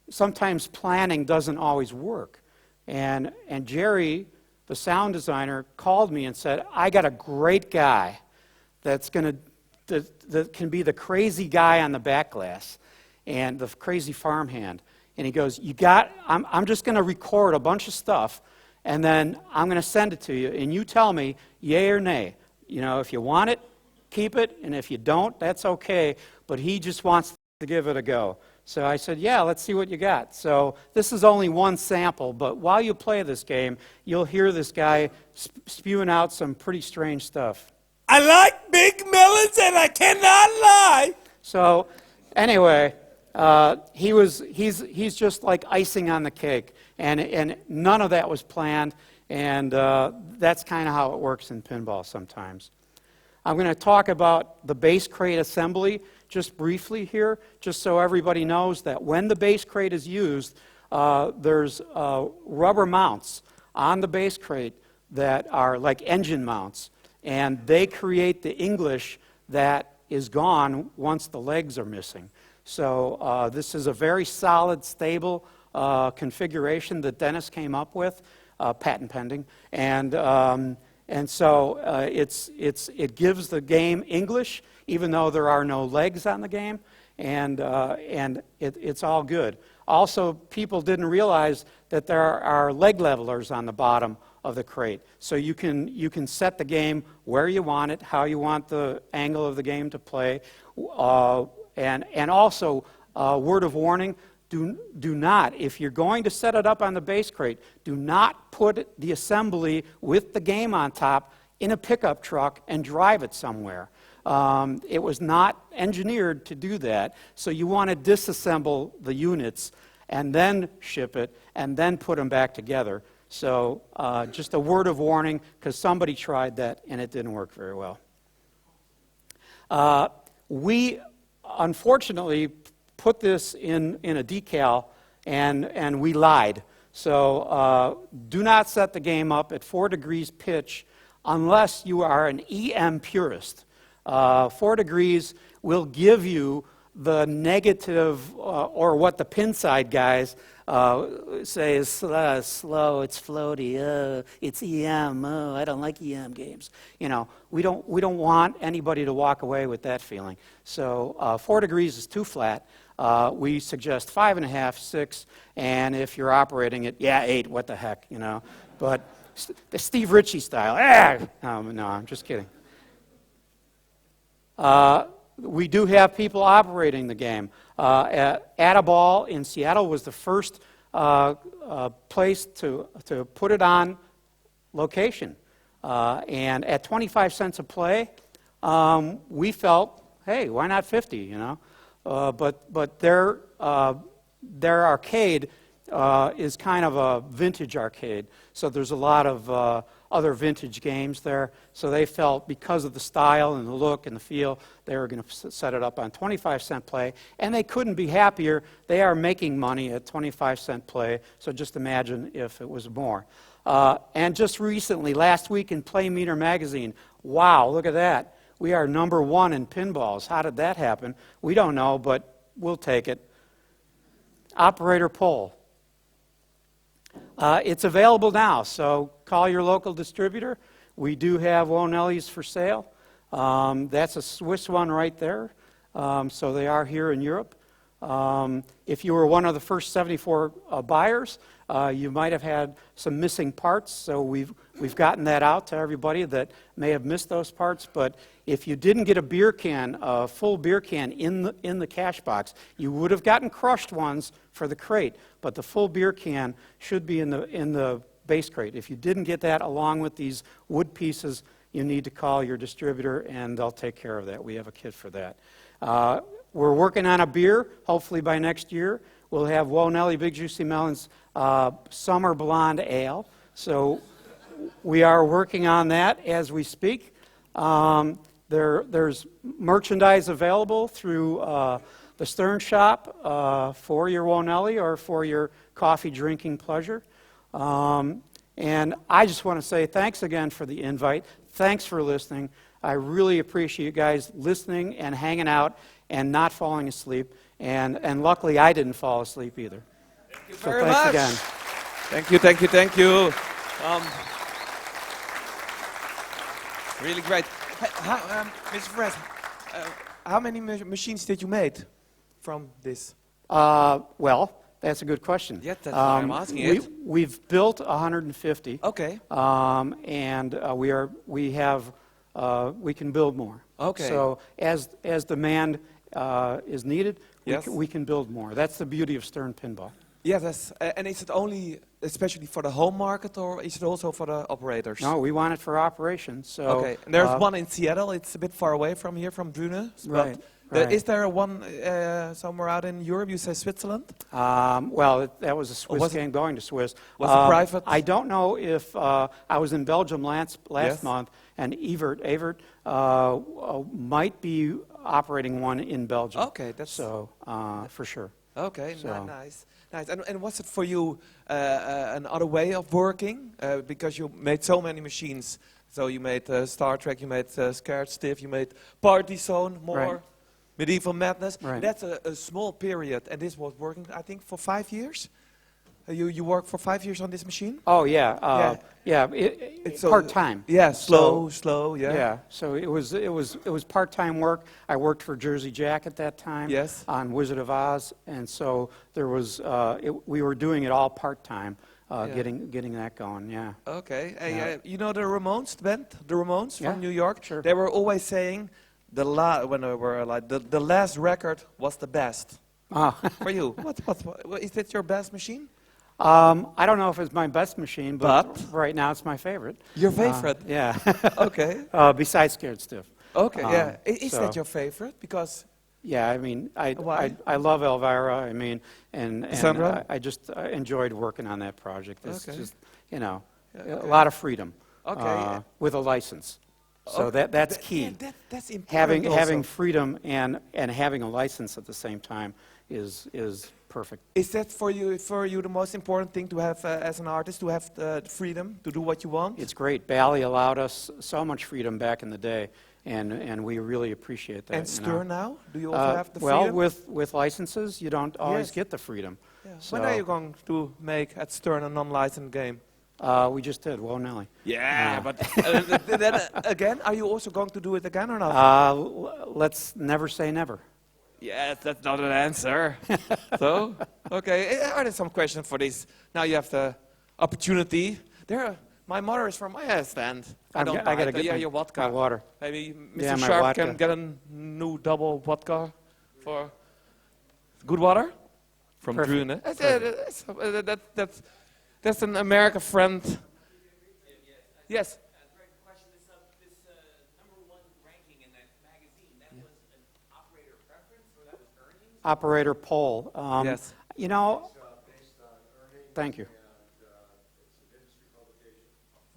sometimes planning doesn't always work. And Jerry, the sound designer, called me and said, "I got a great guy that can be the crazy guy on the back glass and the crazy farmhand." And he goes, I'm just going to record a bunch of stuff, and then I'm going to send it to you, and you tell me yay or nay. You know, if you want it, keep it, and if you don't, that's okay. But he just wants to give it a go. So I said, yeah, let's see what you got. So this is only one sample, but while you play this game, you'll hear this guy spewing out some pretty strange stuff. I like big melons and I cannot lie. So anyway, he's just like icing on the cake, and none of that was planned, and that's kind of how it works in pinball sometimes. I'm going to talk about the base crate assembly just briefly here, just so everybody knows that when the base crate is used, there's rubber mounts on the base crate that are like engine mounts, and they create the English that is gone once the legs are missing. So this is a very solid, stable configuration that Dennis came up with, patent pending, and so it gives the game English, even though there are no legs on the game, and it's all good. Also, people didn't realize that there are leg levelers on the bottom of the crate, so you can set the game where you want it, how you want the angle of the game to play, and also word of warning. Do not, if you're going to set it up on the base crate, do not put the assembly with the game on top in a pickup truck and drive it somewhere. It was not engineered to do that, so you want to disassemble the units and then ship it and then put them back together. So just a word of warning, because somebody tried that and it didn't work very well. We unfortunately put this in a decal, and we lied. So do not set the game up at 4 degrees pitch unless you are an EM purist. 4 degrees will give you the negative, or what the pinside guys say is slow, it's floaty, it's EM, I don't like EM games. You know, we don't want anybody to walk away with that feeling. So 4 degrees is too flat. We suggest 5.5, 6, and if you're operating it, 8, what the heck, you know. But the Steve Ritchie style, no, I'm just kidding. We do have people operating the game. Add-A-Ball in Seattle was the first place to put it on location. And at 25 cents a play, we felt, hey, why not 50, you know? But their arcade is kind of a vintage arcade. So there's a lot of other vintage games there. So they felt, because of the style and the look and the feel, they were going to set it up on 25-cent play. And they couldn't be happier. They are making money at 25-cent play. So just imagine if it was more. And just recently, last week in Play Meter magazine, wow, look at that. We are number 1 in pinballs. How did that happen? We don't know, but we'll take it. Operator poll. It's available now, so call your local distributor. We do have Nellie's for sale. That's a Swiss one right there, so they are here in Europe. If you were one of the first 74 buyers, you might have had some missing parts, so we've gotten that out to everybody that may have missed those parts. But if you didn't get a beer can, a full beer can in the cash box, you would have gotten crushed ones for the crate. But the full beer can should be in the base crate. If you didn't get that along with these wood pieces, you need to call your distributor, and they'll take care of that. We have a kit for that. We're working on a beer. Hopefully by next year, we'll have Whoa Nellie Big Juicy Melons Summer Blonde Ale. So we are working on that as we speak. There's merchandise available through the Stern Shop for your Whoa Nellie or for your coffee drinking pleasure. And I just want to say thanks again for the invite. Thanks for listening. I really appreciate you guys listening and hanging out and not falling asleep. And luckily, I didn't fall asleep either. Thank you So very thanks much. again. Thank you, thank you, thank you. Really great. Mr. Freres, how many machines did you make from this? Well, that's a good question. Yeah, that's why I'm asking it. We've built 150. Okay. And we can build more. Okay. So as demand is needed, Yes. we can build more. That's the beauty of Stern Pinball. Yeah, and is it only especially for the home market, or is it also for the operators? No, we want it for operations. So Okay, and there's one in Seattle. It's a bit far away from here, from Drune. Right, right. Is there one somewhere out in Europe? You say Switzerland? Well, that was a Swiss was it- game going to Swiss. Was it private? I don't know if I was in Belgium last Yes. month, and Evert might be operating one in Belgium. Okay, that's so for sure. okay. So- Nice. And was it for you another way of working? Because you made so many machines. So you made Star Trek, you made Scared Stiff, you made Party Zone, more Right. Medieval Madness. Right. That's a small period, and this was working, I think, for 5 years. You worked for 5 years on this machine? Oh yeah, It's part time. Yeah, slow. Yeah. Yeah, so it was part-time work. I worked for Jersey Jack at that time. Yes. On Wizard of Oz, and so there was we were doing it all part-time, getting that going. Yeah. Okay. Yeah. You know the Ramones, the band, the Ramones Yeah, from New York. sure. They were always saying when they were like the last record was the best. For you, what is that your best machine? I don't know if it's my best machine, but right now it's my favorite. Your favorite? Yeah. Okay. Besides Scared Stiff. Okay. Yeah. Is so- that your favorite? Because Yeah, I mean, Why? I love Elvira. I mean, and Sandra? I just enjoyed working on that project. It's Okay. just, okay. a lot of freedom. Okay. With a license. So that's key. Yeah, that's important. Having also. freedom and having a license at the same time is perfect. Is that for you the most important thing to have as an artist, to have the freedom to do what you want? It's great. Bally allowed us so much freedom back in the day, and we really appreciate that. And you know. Stern now? Do you also have the Well, freedom? with licenses, you don't always Yes. get the freedom. Yeah. So, When are you going to make at Stern a non-licensed game? we just did. Whoa, Nellie. Yeah, but then again, are you also going to do it again or not? Let's never say never. Yes, that's not an answer. So, okay, are there some questions for this? Now you have the opportunity. My mother is from my stand. I don't I gotta mind. get your vodka. my water. Maybe Mr. Yeah, my Sharp vodka. can get a new double vodka for good water from Perfect. Drune. That's an American friend. Yes. Operator poll. Yes. You know, thank you.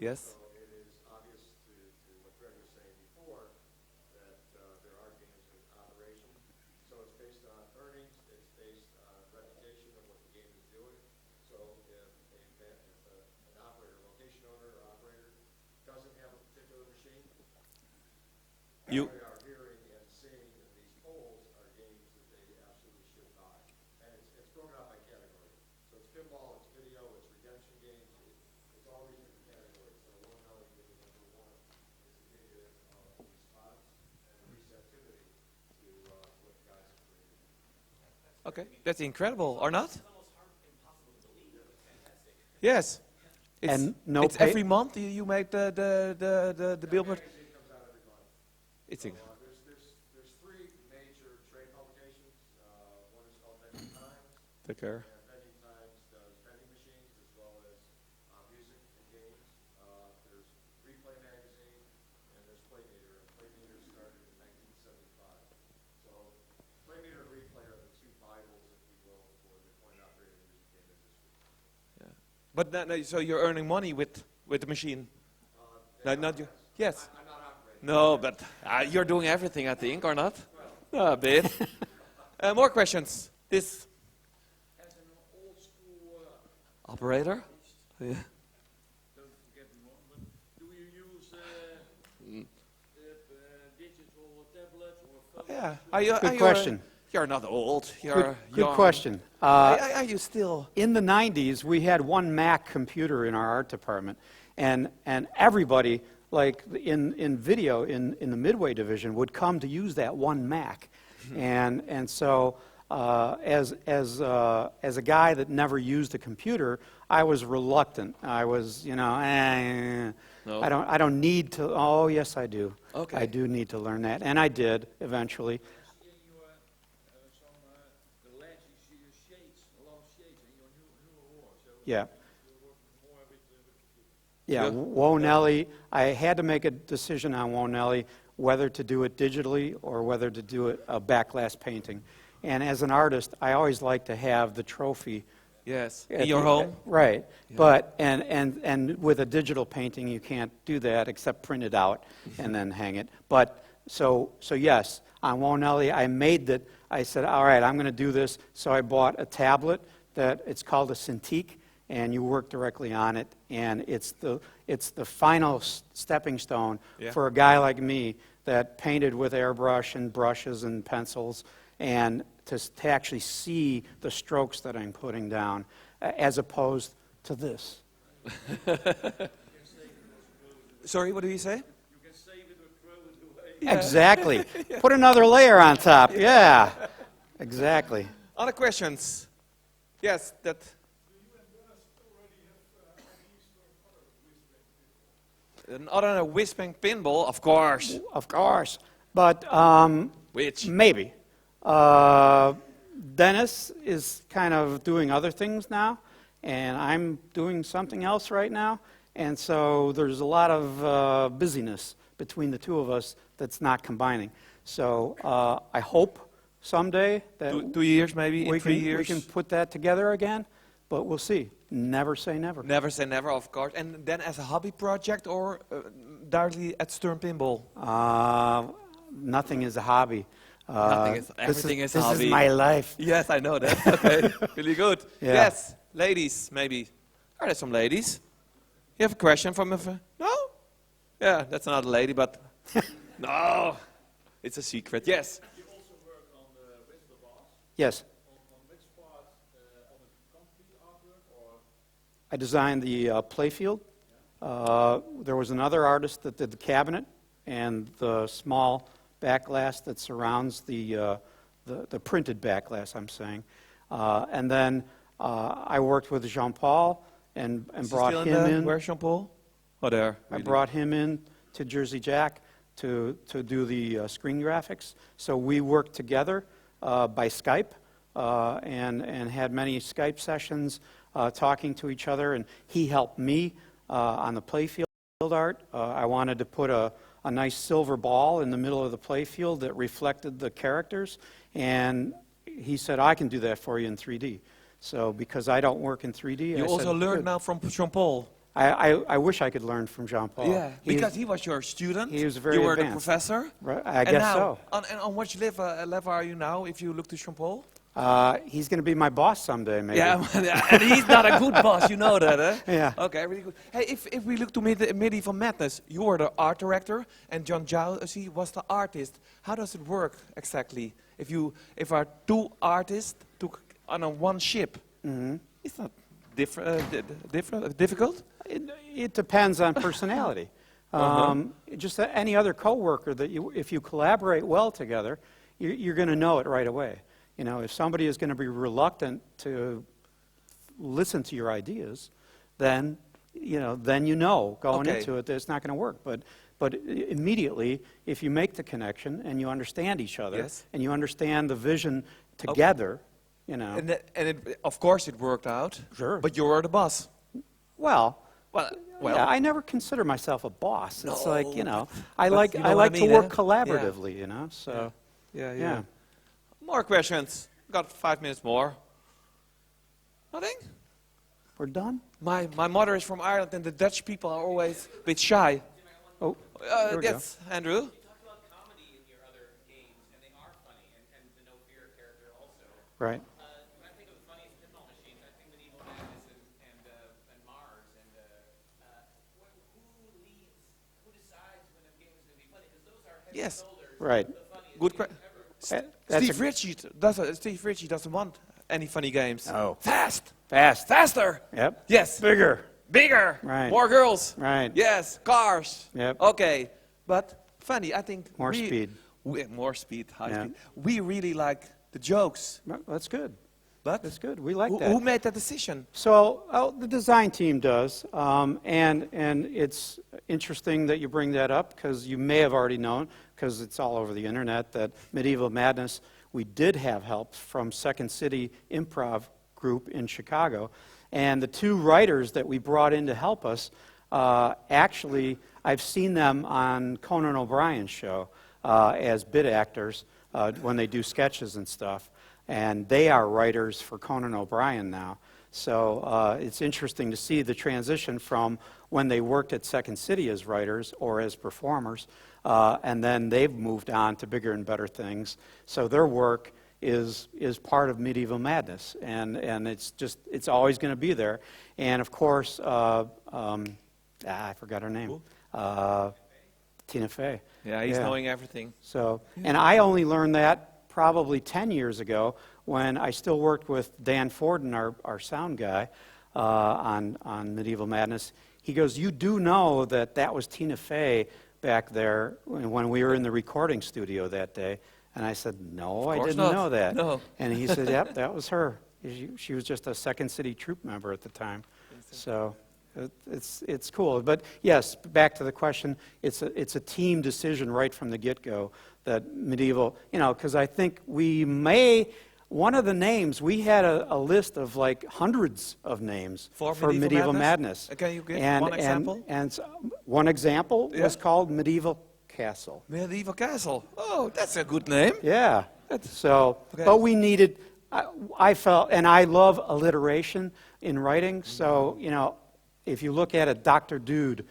Yes. It is obvious to what Greg was saying before that there are games in operation. So it's based on earnings, it's based on reputation of what the game is doing. So if an operator, location owner or operator doesn't have a particular machine, You. what we are hearing and seeing in these polls are games that they absolutely should buy. And it's broken out by category. So it's pinball, it's video, it's redemption games, it's all these different categories. So one knowing that the number one is indicative of response and receptivity to what the guys are creating. Okay, that's incredible, or not? Yes. It's, And no it's every month you make the billboard. Magazine comes out every month. It's a, There's three major trade publications. One is called Vending Times. take care. And Vending Times does vending machines as well as music and games. There's Replay Magazine, and But so you're earning money with the machine? No, not you. Yes. I'm not operating. No, but you're doing everything, I think, or not? A bit. More questions. This As an old school operator? Yeah. don't forget me wrong, but do you use digital tablets or phones? Yeah. Good question. You're not old. You're Good young. question. Are you still? In the 90s, we had one Mac computer in our art department, and everybody, like in video, in the Midway division, would come to use that one Mac. And so as a guy that never used a computer, I was reluctant. I was, No. I don't need to. Oh, yes, I do. Okay. I do need to learn that, and I did eventually. In your the ledge, you see your shades, a lot of shades in your newer war. So Yeah. you're working more with computer. Yeah, Yeah. Whoa Nellie, I had to make a decision on Whoa Nellie, whether to do it digitally or whether to do it a backglass painting. And as an artist, I always like to have the trophy. Yes. at In your the- home? Right. But, and with a digital painting, you can't do that except print it out and then hang it. But, so yes, on Whoa Nellie, I made that, I said, all right, I'm going to do this. So I bought a tablet that, it's called a Cintiq, and you work directly on it, and it's the final stepping stone Yeah. for a guy like me that painted with airbrush and brushes and pencils, and to actually see the strokes that I'm putting down, as opposed to this. Sorry, what do you say? You can save it or throw it away. Exactly. Put another layer on top. Yeah. Exactly. Other questions? Yes, that. Other than a Whizbang pinball, of course. Of course. But Which? maybe. Dennis is kind of doing other things now, and I'm doing something else right now. And so there's a lot of busyness between the two of us that's not combining. So I hope someday that 2 years, maybe, in 3 years? we can put that together again, but we'll see. Never say never. Never say never, of course. And then as a hobby project or directly at Stern Pinball? Nothing is a hobby. Everything is this hobby. is my life. Yes, I know that. Okay, really good. Yeah. Yes, ladies, maybe. Are there some ladies? You have a question from no? Yeah, that's not a lady, but no, it's a secret. Yes. You also work on the Whistler boss. Yes. On which part? On the complete artwork or? I designed the playfield. There was another artist that did the cabinet and the small back glass that surrounds the printed back glass, I'm saying. And then I worked with Jean-Paul and Is he brought still him in. Where's Jean-Paul? Oh, there. I really. brought him in to Jersey Jack to do the screen graphics. So we worked together by Skype and had many Skype sessions talking to each other. And he helped me on the playfield art. I wanted to put a nice silver ball in the middle of the playfield that reflected the characters. And he said, I can do that for you in 3D. So because I don't work in 3D, You I also said, learned "Good." now from Jean-Paul. I wish I could learn from Jean-Paul. Yeah, He's- because he was your student. he was very You were the advanced. professor. Right, I And guess now, so. On which level are you now, if you look to Jean-Paul? He's going to be my boss someday, maybe. Yeah, and he's not a good boss, you know that, eh? Yeah. Okay, really good. Hey, if we look to Medieval Madness, you were the art director, and John Jowsey was the artist. How does it work exactly? If our two artists took on one ship, it's not difficult. It depends on personality. Just any other coworker that if you collaborate well together, you're going to know it right away. You know, if somebody is going to be reluctant to listen to your ideas, then you know going Okay. into it that it's not going to work. But immediately, if you make the connection and you understand each other Yes. and you understand the vision together, you know. And of course it worked out. Sure. But you were the boss. Well, Well, yeah, I never consider myself a boss. It's like, No. you know, I But like you know I what I like mean, to work eh? collaboratively, you know. So yeah. More questions. Got 5 minutes more. Nothing? We're done? My mother is from Ireland, and the Dutch people are always a bit shy. Oh, there we go. Yes, Andrew. You talked about comedy in your other games, and they are funny, and the No Fear character also. Right. When I think of the funniest pinball machines, I think Medieval Madness and Mars, and who decides when a game is going to be funny? Because those are head Yes. and shoulders Right. the funniest Good games question. ever. That's Steve Ritchie doesn't want any funny games. Oh. Fast, Fast. faster. Yep. Yes, Bigger. bigger. Right. More girls. Right. Yes, cars. Yep. Okay, but funny. I think More speed. More speed, high Yeah. speed. We really like the jokes. Well, that's good. But That's good. We like who, that. who made that decision? So the design team does, and it's interesting that you bring that up because you may have already known, because it's all over the internet, that Medieval Madness, we did have help from Second City Improv Group in Chicago, and the two writers that we brought in to help us, actually, I've seen them on Conan O'Brien's show as bit actors when they do sketches and stuff. And they are writers for Conan O'Brien now. So it's interesting to see the transition from when they worked at Second City as writers or as performers, and then they've moved on to bigger and better things. So their work is part of Medieval Madness, and it's always going to be there. And of course, I forgot her name. Tina Fey. Yeah, he's knowing everything. So, and I only learned that probably 10 years ago when I still worked with Dan Forden, our sound guy, on Medieval Madness. He goes, "You do know that was Tina Fey back there when we were in the recording studio that day?" And I said, "No, I didn't know that." No. And he said, "Yep, that was her. She was just a Second City troop member at the time." So it's cool. But yes, back to the question, it's a team decision right from the get-go that Medieval, because I think one of the names, we had a list of like hundreds of names For for Medieval Madness. Can you give And- one example? And one example Yeah. was called Medieval Castle. Medieval Castle. Oh, that's a good name. Yeah. So, Okay. but we needed, I felt, and I love alliteration in writing, so, if you look at it, Dr. Dude,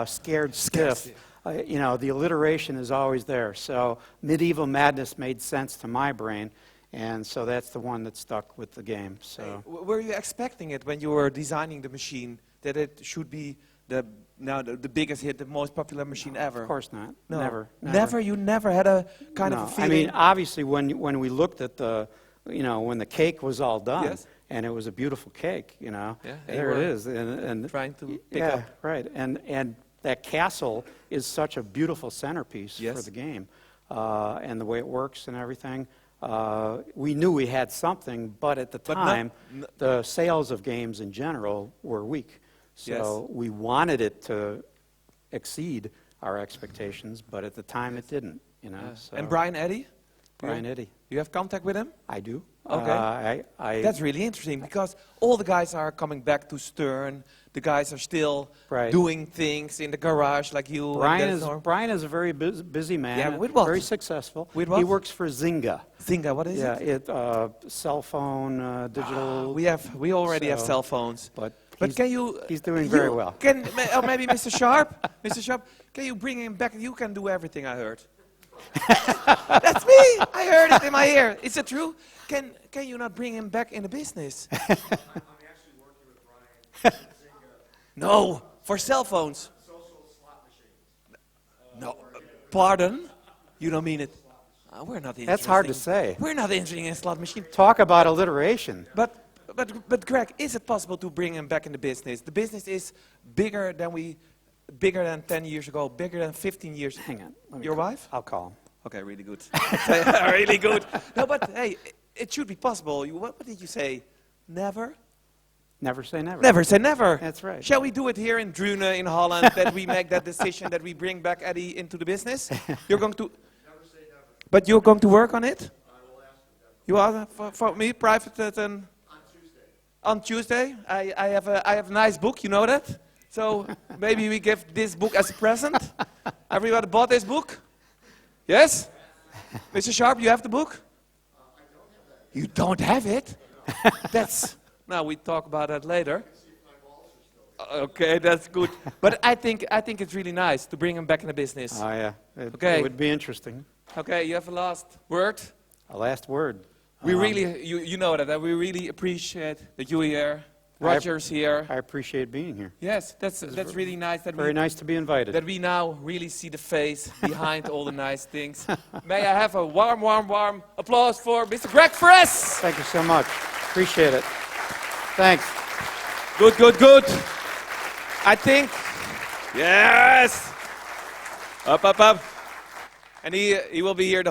Scared Stiff, the alliteration is always there. So Medieval Madness made sense to my brain, and so that's the one that stuck with the game. So Were you expecting it when you were designing the machine that it should be the biggest hit, the most popular machine ever? of course not. No. Never. You never had a kind of No. a I feeling. mean, obviously, when we looked at when the cake was all done, Yes. and it was a beautiful cake, Yeah, there you it were is, and trying to pick yeah, up. right, and that castle is such a beautiful centerpiece for Yes. the game, and the way it works and everything. We knew we had something, but at the But not- time, the sales of games in general were weak. So Yes. we wanted it to exceed our expectations, but at the time it didn't. So And Brian Eddy? Brian Eddy, You have contact with him? I do. Okay. I That's really interesting because all the guys are coming back to Stern. The guys are still Right. doing things in the garage like you. and Brian that's all. Brian is a very busy man. Yeah, with what? Very successful. With what? He works for Zynga. Zynga, what is Yeah, it? cell phone, digital. We already have So- cell phones. But Can you? he's doing very well. Maybe Mr. Sharp. Mr. Sharp, can you bring him back? You can do everything. I heard. That's me. I heard it in my ear. Is it true? Can you not bring him back in the business? I'm actually working with Brian at Zynga, No, for cell phones. social slot machines. No, pardon? You don't mean it? We're not interested. That's hard to say. We're not interested in slot machine. Talk about alliteration. But Greg, is it possible to bring him back in the business? The business is bigger than 10 years ago, bigger than 15 years. Hang on. let me Your call- wife? I'll call him. Okay, really good. Really good. No, but hey, it should be possible. What did you say? Never? Never say never. Never say never. That's right. Shall we do it here in Drunen in Holland, that we make that decision, that we bring back Eddie into the business? You're going to... Never say never. But you're going to work on it? I will ask him that. You are for me, private, On Tuesday. on Tuesday. I have a nice book, you know that? So maybe we give this book as a present. Everybody bought this book? Yes? Mr. Sharp, you have the book? I don't have that. You don't have it? That's Now we talk about that later. Okay, that's good. But I think it's really nice to bring him back in the business. Oh, yeah. Okay. It would be interesting. Okay, you have a last word? A last word. We really, you know that we really appreciate that you're here. Roger's here. I appreciate being here. Yes, that's really nice. Very nice to be invited. That we now really see the face behind all the nice things. May I have a warm, warm, warm applause for Mr. Greg Freres? Thank you so much. Appreciate it. Thanks. Good, good, good. I think, yes. Up, up, up. And he will be here the whole